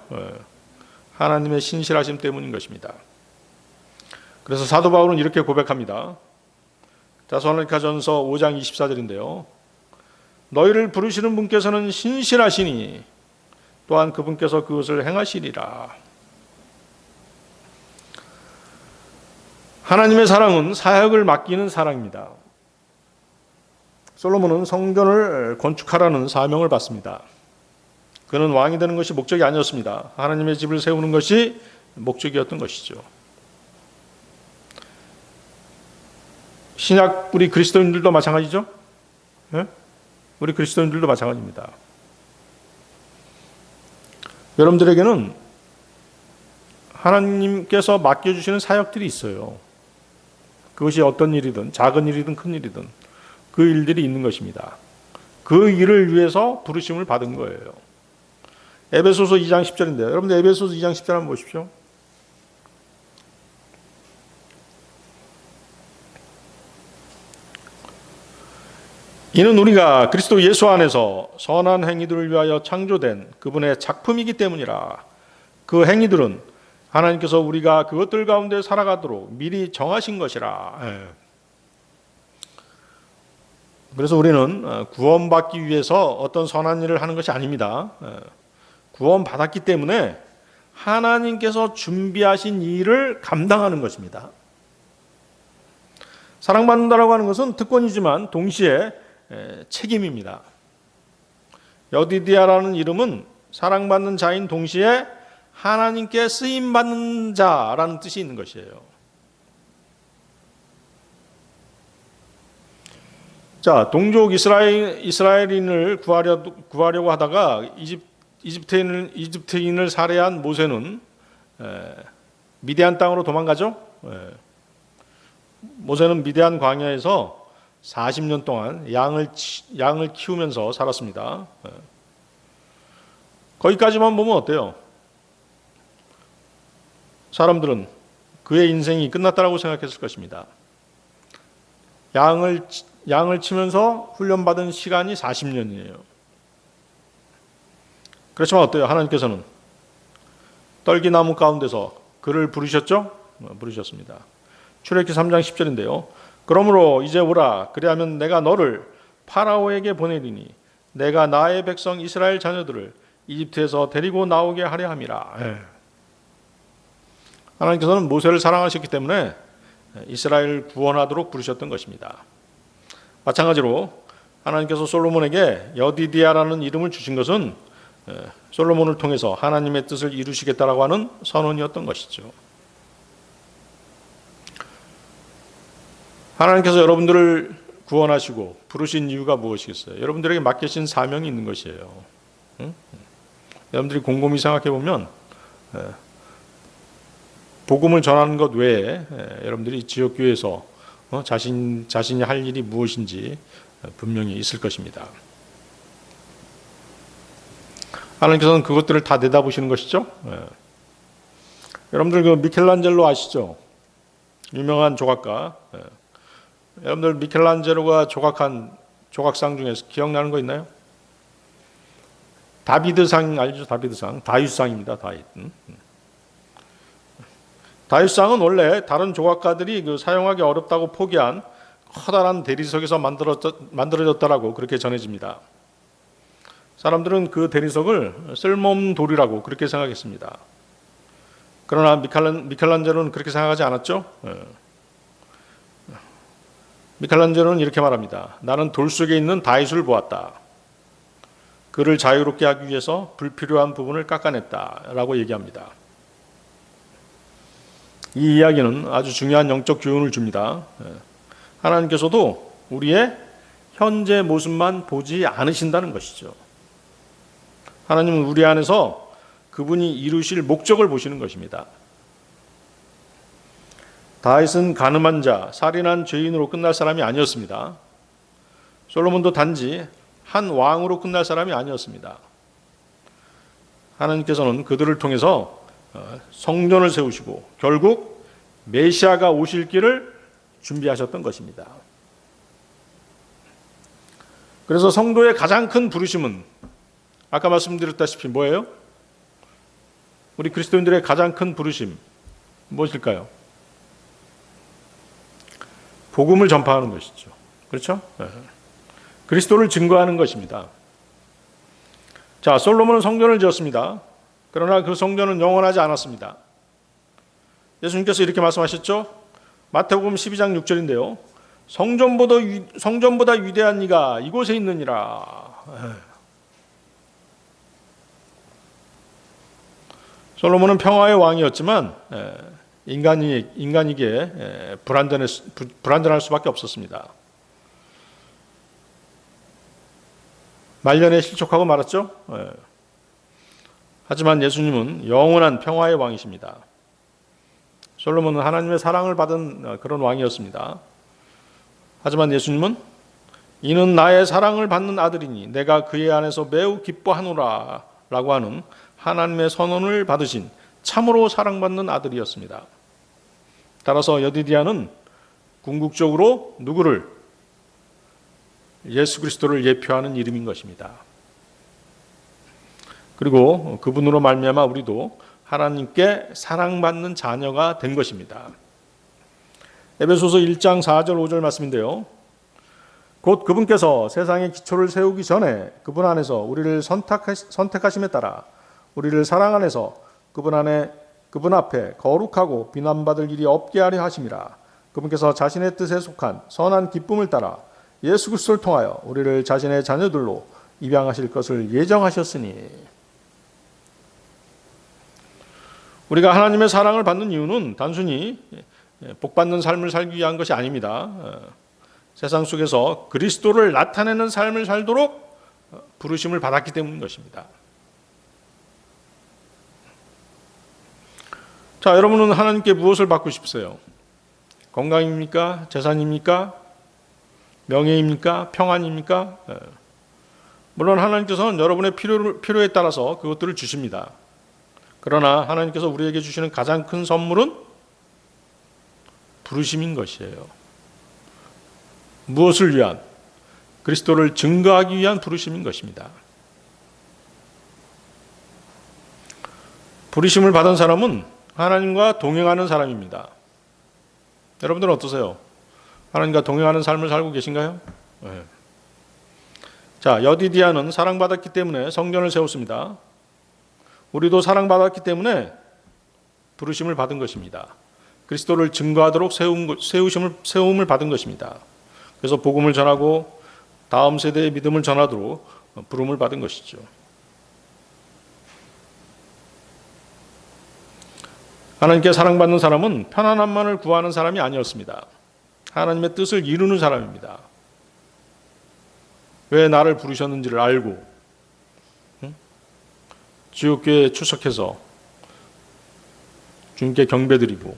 하나님의 신실하심 때문인 것입니다. 그래서 사도 바울은 이렇게 고백합니다. 데살로니가전서 5장 24절인데요. 너희를 부르시는 분께서는 신실하시니 또한 그분께서 그것을 행하시리라. 하나님의 사랑은 사역을 맡기는 사랑입니다. 솔로몬은 성전을 건축하라는 사명을 받습니다. 그는 왕이 되는 것이 목적이 아니었습니다. 하나님의 집을 세우는 것이 목적이었던 것이죠. 신약 우리 그리스도인들도 마찬가지죠. 우리 그리스도인들도 마찬가지입니다. 여러분들에게는 하나님께서 맡겨주시는 사역들이 있어요. 그것이 어떤 일이든 작은 일이든 큰 일이든 그 일들이 있는 것입니다. 그 일을 위해서 부르심을 받은 거예요. 에베소서 2장 10절인데요. 여러분들 에베소서 2장 10절 한번 보십시오. 이는 우리가 그리스도 예수 안에서 선한 행위들을 위하여 창조된 그분의 작품이기 때문이라. 그 행위들은 하나님께서 우리가 그것들 가운데 살아가도록 미리 정하신 것이라. 그래서 우리는 구원받기 위해서 어떤 선한 일을 하는 것이 아닙니다. 구원받았기 때문에 하나님께서 준비하신 일을 감당하는 것입니다. 사랑받는다라고 하는 것은 특권이지만 동시에 책임입니다. 여디디아라는 이름은 사랑받는 자인 동시에 하나님께 쓰임받는 자라는 뜻이 있는 것이에요. 자, 동족 이스라엘인을 구하려고 하다가 이집트인을 살해한 모세는 미디안 땅으로 도망가죠. 모세는 미디안 광야에서 40년 동안 양을 키우면서 살았습니다. 거기까지만 보면 어때요? 사람들은 그의 인생이 끝났다라고 생각했을 것입니다. 양을 치면서 훈련받은 시간이 40년이에요. 그렇지만 어때요? 하나님께서는 떨기나무 가운데서 그를 부르셨죠? 부르셨습니다. 출애굽기 3장 10절인데요. 그러므로 이제 오라. 그리하면 내가 너를 파라오에게 보내리니 내가 나의 백성 이스라엘 자녀들을 이집트에서 데리고 나오게 하려 함이라. 하나님께서는 모세를 사랑하셨기 때문에 이스라엘을 구원하도록 부르셨던 것입니다. 마찬가지로 하나님께서 솔로몬에게 여디디아라는 이름을 주신 것은 솔로몬을 통해서 하나님의 뜻을 이루시겠다라고 하는 선언이었던 것이죠. 하나님께서 여러분들을 구원하시고 부르신 이유가 무엇이겠어요? 여러분들에게 맡기신 사명이 있는 것이에요. 여러분들이 곰곰이 생각해 보면 복음을 전하는 것 외에 여러분들이 지역교회에서 자신이 할 일이 무엇인지 분명히 있을 것입니다. 하나님께서는 그것들을 다 내다보시는 것이죠. 여러분들 그 미켈란젤로 아시죠? 유명한 조각가. 여러분들 미켈란젤로가 조각한 조각상 중에서 기억나는 거 있나요? 다비드상 알죠? 다비드상. 다윗상입니다. 다윗상은 원래 다른 조각가들이 사용하기 어렵다고 포기한 커다란 대리석에서 만들어졌다라고 그렇게 전해집니다. 사람들은 그 대리석을 쓸모없는 돌이라고 그렇게 생각했습니다. 그러나 미켈란젤로는 그렇게 생각하지 않았죠. 미켈란젤로는 이렇게 말합니다. 나는 돌 속에 있는 다윗을 보았다. 그를 자유롭게 하기 위해서 불필요한 부분을 깎아냈다라고 얘기합니다. 이 이야기는 아주 중요한 영적 교훈을 줍니다. 하나님께서도 우리의 현재 모습만 보지 않으신다는 것이죠. 하나님은 우리 안에서 그분이 이루실 목적을 보시는 것입니다. 다윗은 간음한 자, 살인한 죄인으로 끝날 사람이 아니었습니다. 솔로몬도 단지 한 왕으로 끝날 사람이 아니었습니다. 하나님께서는 그들을 통해서 성전을 세우시고 결국 메시아가 오실 길을 준비하셨던 것입니다. 그래서 성도의 가장 큰 부르심은 아까 말씀드렸다시피 뭐예요? 우리 그리스도인들의 가장 큰 부르심 무엇일까요? 복음을 전파하는 것이죠. 그렇죠? 그리스도를 증거하는 것입니다. 자, 솔로몬은 성전을 지었습니다. 그러나 그 성전은 영원하지 않았습니다. 예수님께서 이렇게 말씀하셨죠? 마태복음 12장 6절인데요. 성전보다 위대한 이가 이곳에 있느니라. 솔로몬은 평화의 왕이었지만 인간이기에 불완전할 수밖에 없었습니다. 말년에 실족하고 말았죠. 하지만 예수님은 영원한 평화의 왕이십니다. 솔로몬은 하나님의 사랑을 받은 그런 왕이었습니다. 하지만 예수님은 이는 나의 사랑을 받는 아들이니 내가 그의 안에서 매우 기뻐하노라 라고 하는 하나님의 선언을 받으신 참으로 사랑받는 아들이었습니다. 따라서 여디디아는 궁극적으로 누구를? 예수 그리스도를 예표하는 이름인 것입니다. 그리고 그분으로 말미암아 우리도 하나님께 사랑받는 자녀가 된 것입니다. 에베소서 1장 4절 5절 말씀인데요. 곧 그분께서 세상의 기초를 세우기 전에 그분 안에서 우리를 선택하심에 따라 우리를 사랑 안에서 그분 앞에 거룩하고 비난받을 일이 없게 하려 하심이라. 그분께서 자신의 뜻에 속한 선한 기쁨을 따라 예수 그리스도를 통하여 우리를 자신의 자녀들로 입양하실 것을 예정하셨으니. 우리가 하나님의 사랑을 받는 이유는 단순히 복받는 삶을 살기 위한 것이 아닙니다. 세상 속에서 그리스도를 나타내는 삶을 살도록 부르심을 받았기 때문인 것입니다. 자, 여러분은 하나님께 무엇을 받고 싶으세요? 건강입니까? 재산입니까? 명예입니까? 평안입니까? 물론 하나님께서는 여러분의 필요에 따라서 그것들을 주십니다. 그러나 하나님께서 우리에게 주시는 가장 큰 선물은 부르심인 것이에요. 무엇을 위한? 그리스도를 증거하기 위한 부르심인 것입니다. 부르심을 받은 사람은 하나님과 동행하는 사람입니다. 여러분들은 어떠세요? 하나님과 동행하는 삶을 살고 계신가요? 네. 자, 여디디아는 사랑받았기 때문에 성전을 세웠습니다. 우리도 사랑받았기 때문에 부르심을 받은 것입니다. 그리스도를 증거하도록 세움을 받은 것입니다. 그래서 복음을 전하고 다음 세대의 믿음을 전하도록 부름을 받은 것이죠. 하나님께 사랑받는 사람은 편안함만을 구하는 사람이 아니었습니다. 하나님의 뜻을 이루는 사람입니다. 왜 나를 부르셨는지를 알고 지옥교회에 출석해서 주님께 경배드리고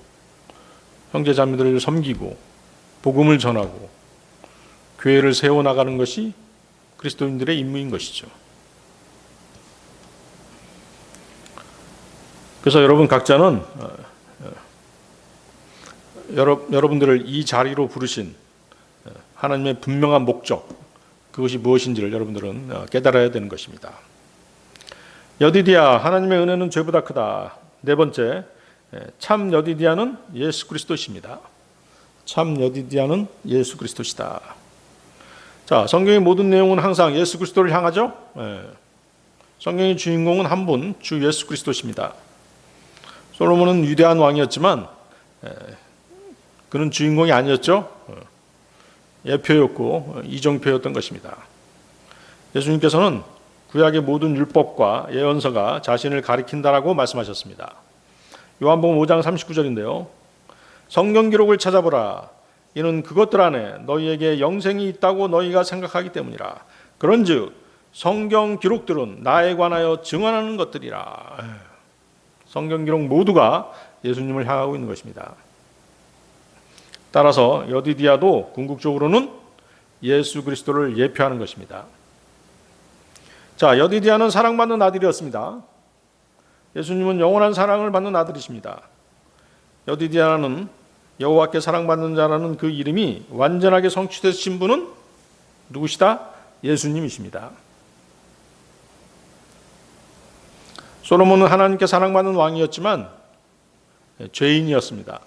형제 자매들을 섬기고 복음을 전하고 교회를 세워나가는 것이 그리스도인들의 임무인 것이죠. 그래서 여러분 각자는 여러분들을 이 자리로 부르신 하나님의 분명한 목적, 그것이 무엇인지를 여러분들은 깨달아야 되는 것입니다. 여디디아, 하나님의 은혜는 죄보다 크다. 네 번째, 참 여디디아는 예수 그리스도십니다. 참 여디디아는 예수 그리스도시다. 자, 성경의 모든 내용은 항상 예수 그리스도를 향하죠. 성경의 주인공은 한 분, 주 예수 그리스도십니다. 솔로몬은 위대한 왕이었지만 그는 주인공이 아니었죠. 예표였고 이정표였던 것입니다. 예수님께서는 구약의 모든 율법과 예언서가 자신을 가리킨다라고 말씀하셨습니다. 요한복음 5장 39절인데요. 성경 기록을 찾아보라. 이는 그것들 안에 너희에게 영생이 있다고 너희가 생각하기 때문이라. 그런즉 성경 기록들은 나에 관하여 증언하는 것들이라. 성경 기록 모두가 예수님을 향하고 있는 것입니다. 따라서 여디디아도 궁극적으로는 예수 그리스도를 예표하는 것입니다. 자, 여디디아는 사랑받는 아들이었습니다. 예수님은 영원한 사랑을 받는 아들이십니다. 여디디아는 여호와께 사랑받는 자라는 그 이름이 완전하게 성취되신 분은 누구시다? 예수님이십니다. 솔로몬은 하나님께 사랑받는 왕이었지만 죄인이었습니다.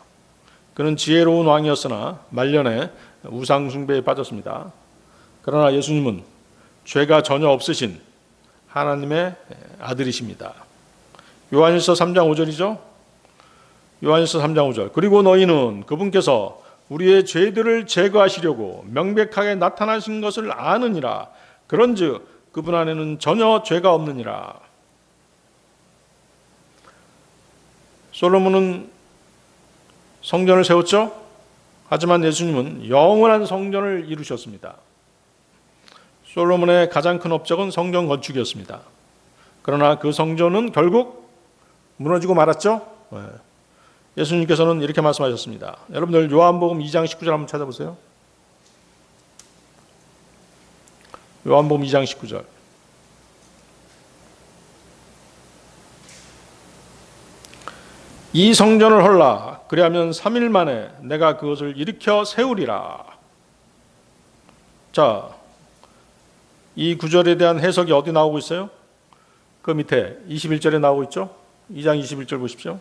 그는 지혜로운 왕이었으나 말년에 우상 숭배에 빠졌습니다. 그러나 예수님은 죄가 전혀 없으신 하나님의 아들이십니다. 요한일서 3장 5절이죠. 요한일서 3장 5절. 그리고 너희는 그분께서 우리의 죄들을 제거하시려고 명백하게 나타나신 것을 아느니라. 그런즉 그분 안에는 전혀 죄가 없느니라. 솔로몬은 성전을 세웠죠. 하지만 예수님은 영원한 성전을 이루셨습니다. 솔로몬의 가장 큰 업적은 성전 건축이었습니다. 그러나 그 성전은 결국 무너지고 말았죠. 예수님께서는 이렇게 말씀하셨습니다. 여러분들 요한복음 2장 19절 한번 찾아보세요. 요한복음 2장 19절. 이 성전을 헐라. 그리하면 3일 만에 내가 그것을 일으켜 세우리라. 자, 이 구절에 대한 해석이 어디 나오고 있어요? 그 밑에 21절에 나오고 있죠? 2장 21절 보십시오.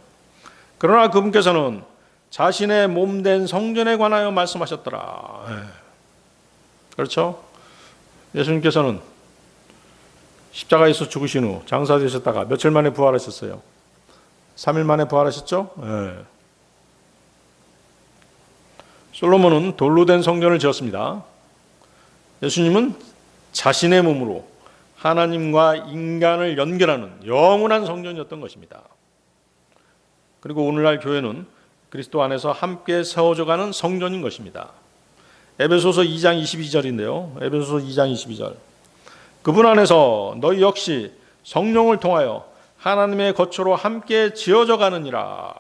그러나 그분께서는 자신의 몸된 성전에 관하여 말씀하셨더라. 그렇죠? 예수님께서는 십자가에서 죽으신 후 장사되셨다가 며칠 만에 부활하셨어요. 3일 만에 부활하셨죠? 솔로몬은 돌로 된 성전을 지었습니다. 예수님은 자신의 몸으로 하나님과 인간을 연결하는 영원한 성전이었던 것입니다. 그리고 오늘날 교회는 그리스도 안에서 함께 세워져가는 성전인 것입니다. 에베소서 2장 22절인데요. 에베소서 2장 22절. 그분 안에서 너희 역시 성령을 통하여 하나님의 거처로 함께 지어져 가느니라.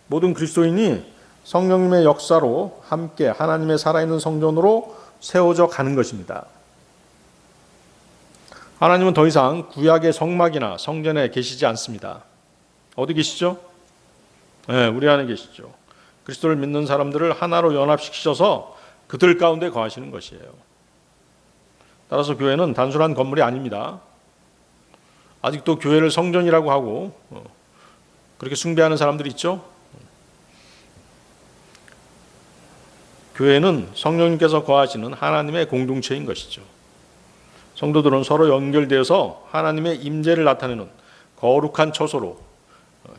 모든 그리스도인이 성령님의 역사로 함께 하나님의 살아있는 성전으로 세워져 가는 것입니다. 하나님은 더 이상 구약의 성막이나 성전에 계시지 않습니다. 어디 계시죠? 우리 안에 계시죠. 그리스도를 믿는 사람들을 하나로 연합시키셔서 그들 가운데 거하시는 것이에요. 따라서 교회는 단순한 건물이 아닙니다. 아직도 교회를 성전이라고 하고 그렇게 숭배하는 사람들이 있죠. 교회는 성령님께서 거하시는 하나님의 공동체인 것이죠. 성도들은 서로 연결되어서 하나님의 임재를 나타내는 거룩한 처소로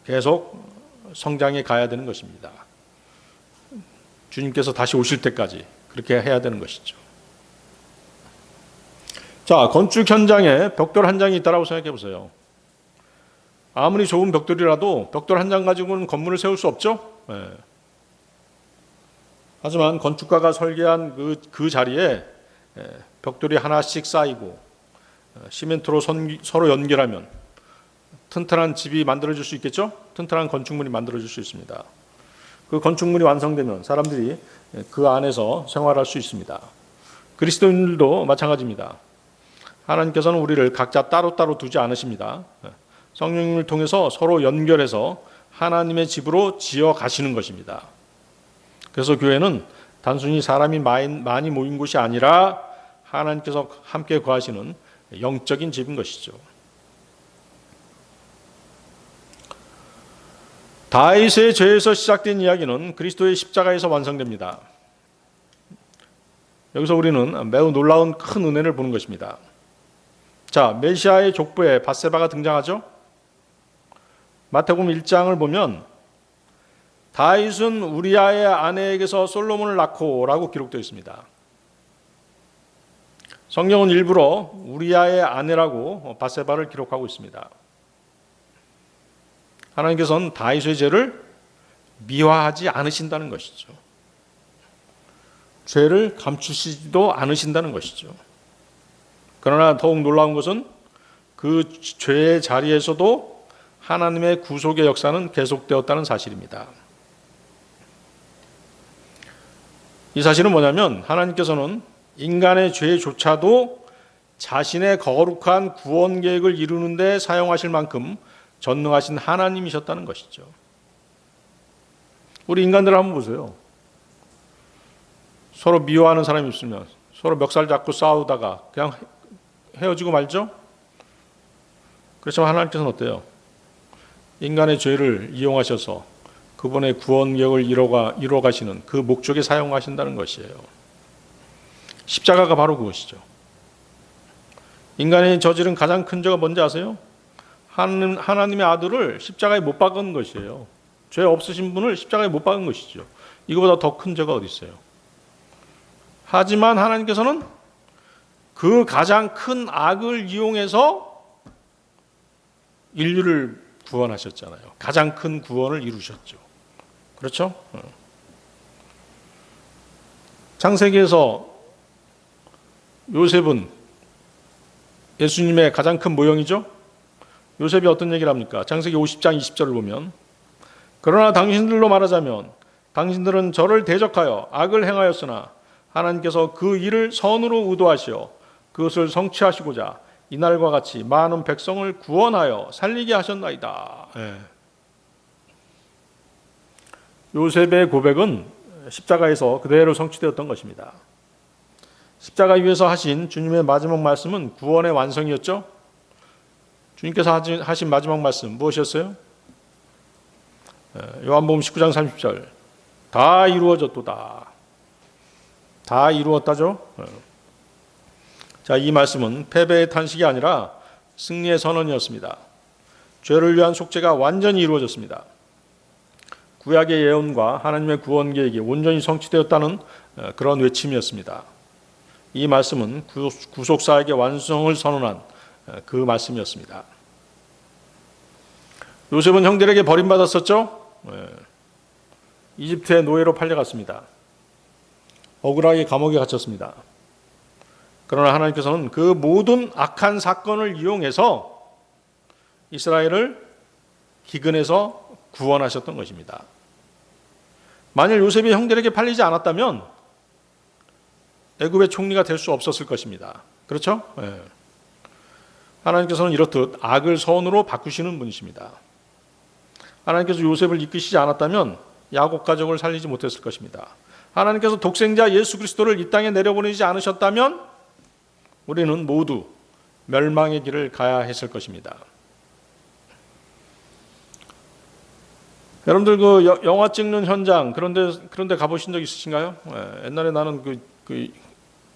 계속 성장해 가야 되는 것입니다. 주님께서 다시 오실 때까지 그렇게 해야 되는 것이죠. 자, 건축 현장에 벽돌 한 장이 있다고 생각해 보세요. 아무리 좋은 벽돌이라도 벽돌 한 장 가지고는 건물을 세울 수 없죠. 하지만 건축가가 설계한 그 자리에 벽돌이 하나씩 쌓이고 시멘트로 서로 연결하면 튼튼한 집이 만들어질 수 있겠죠? 튼튼한 건축물이 만들어질 수 있습니다. 그 건축물이 완성되면 사람들이 그 안에서 생활할 수 있습니다. 그리스도인들도 마찬가지입니다. 하나님께서는 우리를 각자 따로따로 두지 않으십니다. 성령님을 통해서 서로 연결해서 하나님의 집으로 지어 가시는 것입니다. 그래서 교회는 단순히 사람이 많이 모인 곳이 아니라 하나님께서 함께 거하시는 영적인 집인 것이죠. 다윗의 죄에서 시작된 이야기는 그리스도의 십자가에서 완성됩니다. 여기서 우리는 매우 놀라운 큰 은혜를 보는 것입니다. 자, 메시아의 족보에 밧세바가 등장하죠. 마태복음 1장을 보면 다윗은 우리아의 아내에게서 솔로몬을 낳고라고 기록되어 있습니다. 성경은 일부러 우리아의 아내라고 밧세바를 기록하고 있습니다. 하나님께서는 다윗의 죄를 미화하지 않으신다는 것이죠. 죄를 감추시지도 않으신다는 것이죠. 그러나 더욱 놀라운 것은 그 죄의 자리에서도 하나님의 구속의 역사는 계속되었다는 사실입니다. 이 사실은 뭐냐면 하나님께서는 인간의 죄조차도 자신의 거룩한 구원 계획을 이루는 데 사용하실 만큼 전능하신 하나님이셨다는 것이죠. 우리 인간들 한번 보세요. 서로 미워하는 사람이 있으면 서로 멱살 잡고 싸우다가 그냥 헤어지고 말죠. 그렇지만 하나님께서는 어때요? 인간의 죄를 이용하셔서 그분의 구원 계획을 이루어 가시는 그 목적에 사용하신다는 것이에요. 십자가가 바로 그것이죠. 인간이 저지른 가장 큰 죄가 뭔지 아세요? 하나님의 아들을 십자가에 못 박은 것이에요. 죄 없으신 분을 십자가에 못 박은 것이죠. 이거보다 더 큰 죄가 어디 있어요? 하지만 하나님께서는 그 가장 큰 악을 이용해서 인류를 구원하셨잖아요. 가장 큰 구원을 이루셨죠. 그렇죠? 창세기에서 요셉은 예수님의 가장 큰 모형이죠. 요셉이 어떤 얘기를 합니까? 창세기 50장 20절을 보면 그러나 당신들로 말하자면 당신들은 저를 대적하여 악을 행하였으나 하나님께서 그 일을 선으로 의도하시어 그것을 성취하시고자 이날과 같이 많은 백성을 구원하여 살리게 하셨나이다. 요셉의 고백은 십자가에서 그대로 성취되었던 것입니다. 십자가 위에서 하신 주님의 마지막 말씀은 구원의 완성이었죠. 주님께서 하신 마지막 말씀 무엇이었어요? 요한복음 19장 30절. 다 이루어졌도다. 다 이루었다죠. 자, 이 말씀은 패배의 탄식이 아니라 승리의 선언이었습니다. 죄를 위한 속죄가 완전히 이루어졌습니다. 구약의 예언과 하나님의 구원 계획이 온전히 성취되었다는 그런 외침이었습니다. 이 말씀은 구속사에게 완성을 선언한 그 말씀이었습니다. 요셉은 형들에게 버림받았었죠. 이집트의 노예로 팔려갔습니다. 억울하게 감옥에 갇혔습니다. 그러나 하나님께서는 그 모든 악한 사건을 이용해서 이스라엘을 기근에서 구원하셨던 것입니다. 만일 요셉이 형들에게 팔리지 않았다면 애굽의 총리가 될 수 없었을 것입니다. 그렇죠? 하나님께서는 이렇듯 악을 선으로 바꾸시는 분이십니다. 하나님께서 요셉을 이끄시지 않았다면 야곱 가족을 살리지 못했을 것입니다. 하나님께서 독생자 예수 그리스도를 이 땅에 내려보내지 않으셨다면 우리는 모두 멸망의 길을 가야 했을 것입니다. 여러분들 그 영화 찍는 현장 그런데 가보신 적 있으신가요? 옛날에 나는 그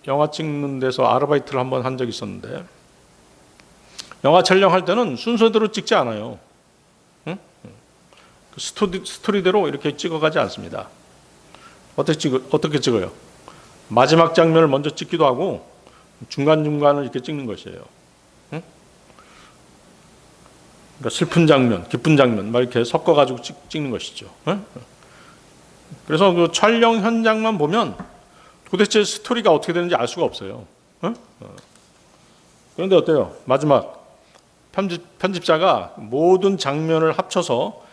영화 찍는 데서 아르바이트를 한번 한 적이 있었는데 영화 촬영할 때는 순서대로 찍지 않아요. 응? 그 스토리대로 이렇게 찍어가지 않습니다. 어떻게 찍어요? 마지막 장면을 먼저 찍기도 하고 중간중간을 이렇게 찍는 것이에요. 응? 그러니까 슬픈 장면, 기쁜 장면 막 이렇게 섞어가지고 찍는 것이죠. 응? 그래서 그 촬영 현장만 보면 도대체 스토리가 어떻게 되는지 알 수가 없어요. 응? 그런데 어때요? 마지막 편집자가 모든 장면을 합쳐서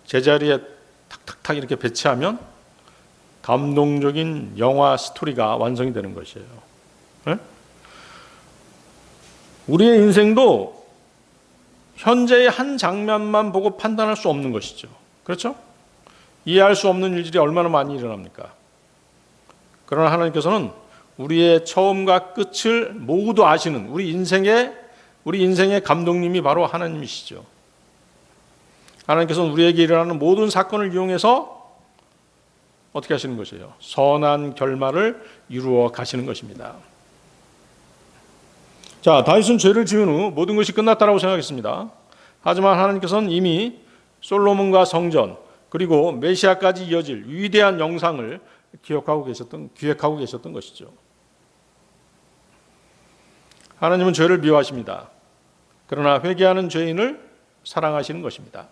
제자리에 탁탁탁 이렇게 배치하면 감동적인 영화 스토리가 완성이 되는 것이에요. 네? 우리의 인생도 현재의 한 장면만 보고 판단할 수 없는 것이죠. 그렇죠? 이해할 수 없는 일들이 얼마나 많이 일어납니까? 그러나 하나님께서는 우리의 처음과 끝을 모두 아시는 우리 인생의 감독님이 바로 하나님이시죠. 하나님께서는 우리에게 일어나는 모든 사건을 이용해서 어떻게 하시는 것이에요? 선한 결말을 이루어 가시는 것입니다. 자, 다윗은 죄를 지은 후 모든 것이 끝났다라고 생각했습니다. 하지만 하나님께서는 이미 솔로몬과 성전 그리고 메시아까지 이어질 위대한 영상을 기획하고 계셨던 것이죠. 하나님은 죄를 미워하십니다. 그러나 회개하는 죄인을 사랑하시는 것입니다.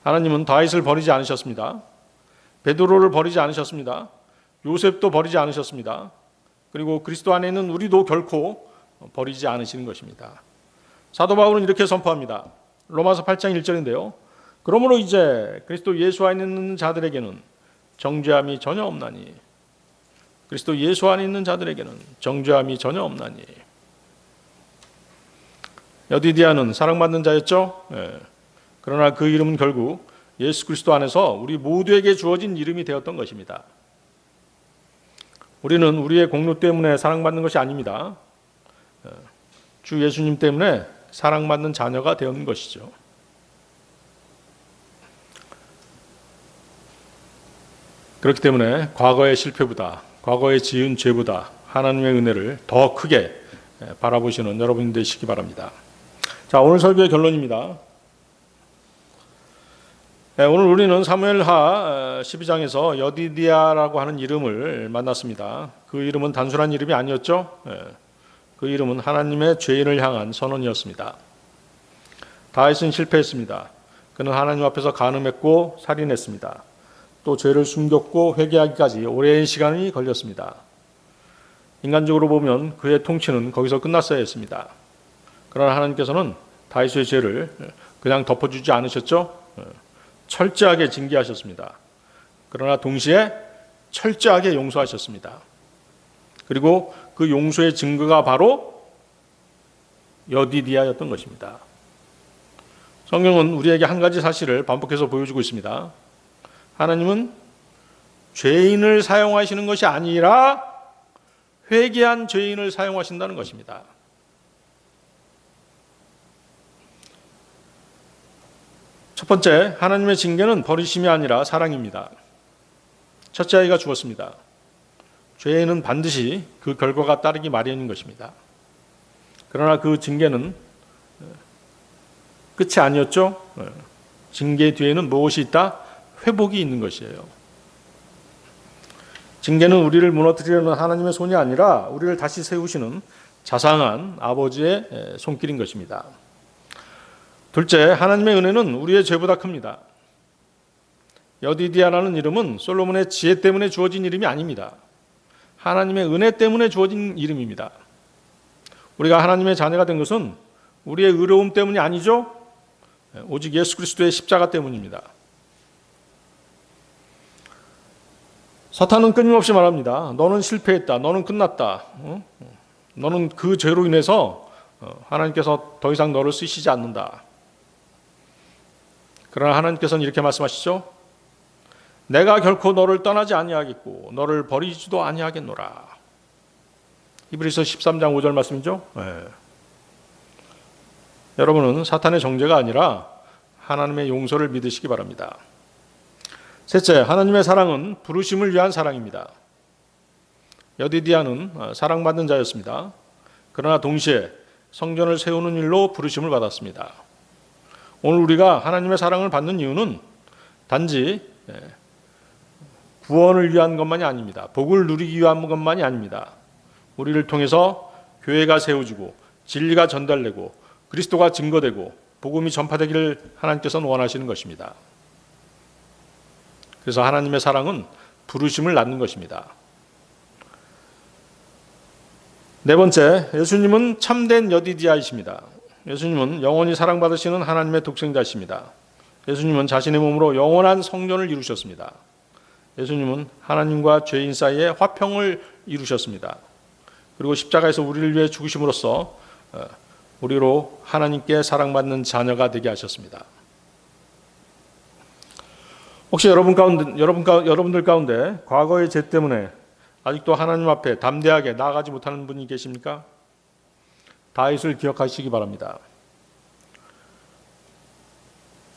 하나님은 다윗을 버리지 않으셨습니다. 베드로를 버리지 않으셨습니다. 요셉도 버리지 않으셨습니다. 그리고 그리스도 안에 있는 우리도 결코 버리지 않으시는 것입니다. 사도 바울은 이렇게 선포합니다. 로마서 8장 1절인데요. 그러므로 이제 그리스도 예수 안에 있는 자들에게는 정죄함이 전혀 없나니. 그리스도 예수 안에 있는 자들에게는 정죄함이 전혀 없나니. 여디디아는 사랑받는 자였죠. 그러나 그 이름은 결국 예수 그리스도 안에서 우리 모두에게 주어진 이름이 되었던 것입니다. 우리는 우리의 공로 때문에 사랑받는 것이 아닙니다. 주 예수님 때문에 사랑받는 자녀가 되었는 것이죠. 그렇기 때문에 과거의 실패보다, 과거의 지은 죄보다 하나님의 은혜를 더 크게 바라보시는 여러분 되시기 바랍니다. 자, 오늘 설교의 결론입니다. 오늘 우리는 사무엘하 12장에서 여디디아라고 하는 이름을 만났습니다. 그 이름은 단순한 이름이 아니었죠. 그 이름은 하나님의 죄인을 향한 선언이었습니다. 다윗은 실패했습니다. 그는 하나님 앞에서 간음했고 살인했습니다. 또 죄를 숨겼고 회개하기까지 오랜 시간이 걸렸습니다. 인간적으로 보면 그의 통치는 거기서 끝났어야 했습니다. 그러나 하나님께서는 다윗의 죄를 그냥 덮어주지 않으셨죠. 철저하게 징계하셨습니다. 그러나 동시에 철저하게 용서하셨습니다. 그리고 그 용서의 증거가 바로 여디디아였던 것입니다. 성경은 우리에게 한 가지 사실을 반복해서 보여주고 있습니다. 하나님은 죄인을 사용하시는 것이 아니라 회개한 죄인을 사용하신다는 것입니다. 첫 번째, 하나님의 징계는 버리심이 아니라 사랑입니다. 첫째 아이가 죽었습니다. 죄에는 반드시 그 결과가 따르기 마련인 것입니다. 그러나 그 징계는 끝이 아니었죠. 징계 뒤에는 무엇이 있다? 회복이 있는 것이에요. 징계는 우리를 무너뜨리려는 하나님의 손이 아니라 우리를 다시 세우시는 자상한 아버지의 손길인 것입니다. 둘째, 하나님의 은혜는 우리의 죄보다 큽니다. 여디디아라는 이름은 솔로몬의 지혜 때문에 주어진 이름이 아닙니다. 하나님의 은혜 때문에 주어진 이름입니다. 우리가 하나님의 자녀가 된 것은 우리의 의로움 때문이 아니죠. 오직 예수 그리스도의 십자가 때문입니다. 사탄은 끊임없이 말합니다. 너는 실패했다. 너는 끝났다. 너는 그 죄로 인해서 하나님께서 더 이상 너를 쓰시지 않는다. 그러나 하나님께서는 이렇게 말씀하시죠. 내가 결코 너를 떠나지 아니하겠고 너를 버리지도 아니하겠노라. 히브리서 13장 5절 말씀이죠. 여러분은 사탄의 정죄가 아니라 하나님의 용서를 믿으시기 바랍니다. 셋째, 하나님의 사랑은 부르심을 위한 사랑입니다. 여디디아는 사랑받는 자였습니다. 그러나 동시에 성전을 세우는 일로 부르심을 받았습니다. 오늘 우리가 하나님의 사랑을 받는 이유는 단지 구원을 위한 것만이 아닙니다. 복을 누리기 위한 것만이 아닙니다. 우리를 통해서 교회가 세워지고 진리가 전달되고 그리스도가 증거되고 복음이 전파되기를 하나님께서는 원하시는 것입니다. 그래서 하나님의 사랑은 부르심을 낳는 것입니다. 네 번째, 예수님은 참된 여디디아이십니다. 예수님은 영원히 사랑받으시는 하나님의 독생자이십니다. 예수님은 자신의 몸으로 영원한 성전을 이루셨습니다. 예수님은 하나님과 죄인 사이에 화평을 이루셨습니다. 그리고 십자가에서 우리를 위해 죽으심으로써 우리로 하나님께 사랑받는 자녀가 되게 하셨습니다. 혹시 여러분들 가운데 과거의 죄 때문에 아직도 하나님 앞에 담대하게 나아가지 못하는 분이 계십니까? 다윗을 기억하시기 바랍니다.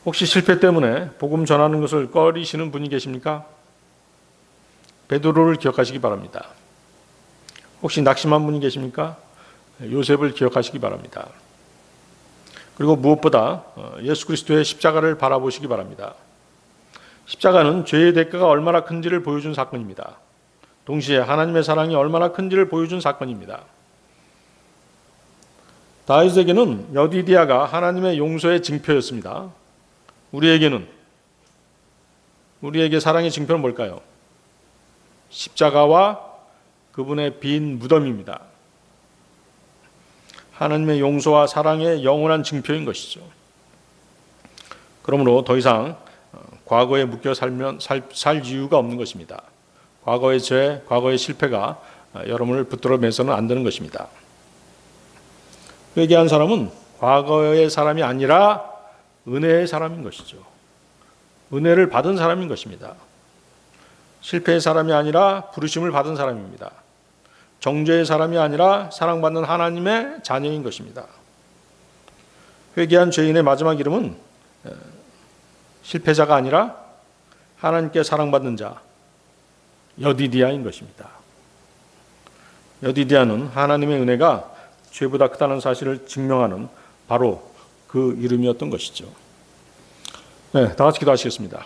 혹시 실패 때문에 복음 전하는 것을 꺼리시는 분이 계십니까? 베드로를 기억하시기 바랍니다. 혹시 낙심한 분이 계십니까? 요셉을 기억하시기 바랍니다. 그리고 무엇보다 예수 그리스도의 십자가를 바라보시기 바랍니다. 십자가는 죄의 대가가 얼마나 큰지를 보여준 사건입니다. 동시에 하나님의 사랑이 얼마나 큰지를 보여준 사건입니다. 다윗에게는 여디디아가 하나님의 용서의 징표였습니다. 우리에게 사랑의 징표는 뭘까요? 십자가와 그분의 빈 무덤입니다. 하나님의 용서와 사랑의 영원한 징표인 것이죠. 그러므로 더 이상 과거에 묶여 살 이유가 없는 것입니다. 과거의 죄, 과거의 실패가 여러분을 붙들어 매서는 안 되는 것입니다. 회개한 사람은 과거의 사람이 아니라 은혜의 사람인 것이죠. 은혜를 받은 사람인 것입니다. 실패의 사람이 아니라 부르심을 받은 사람입니다. 정죄의 사람이 아니라 사랑받는 하나님의 자녀인 것입니다. 회개한 죄인의 마지막 이름은 실패자가 아니라 하나님께 사랑받는 자, 여디디아인 것입니다. 여디디아는 하나님의 은혜가 죄보다 크다는 사실을 증명하는 바로 그 이름이었던 것이죠. 네, 다 같이 기도하시겠습니다.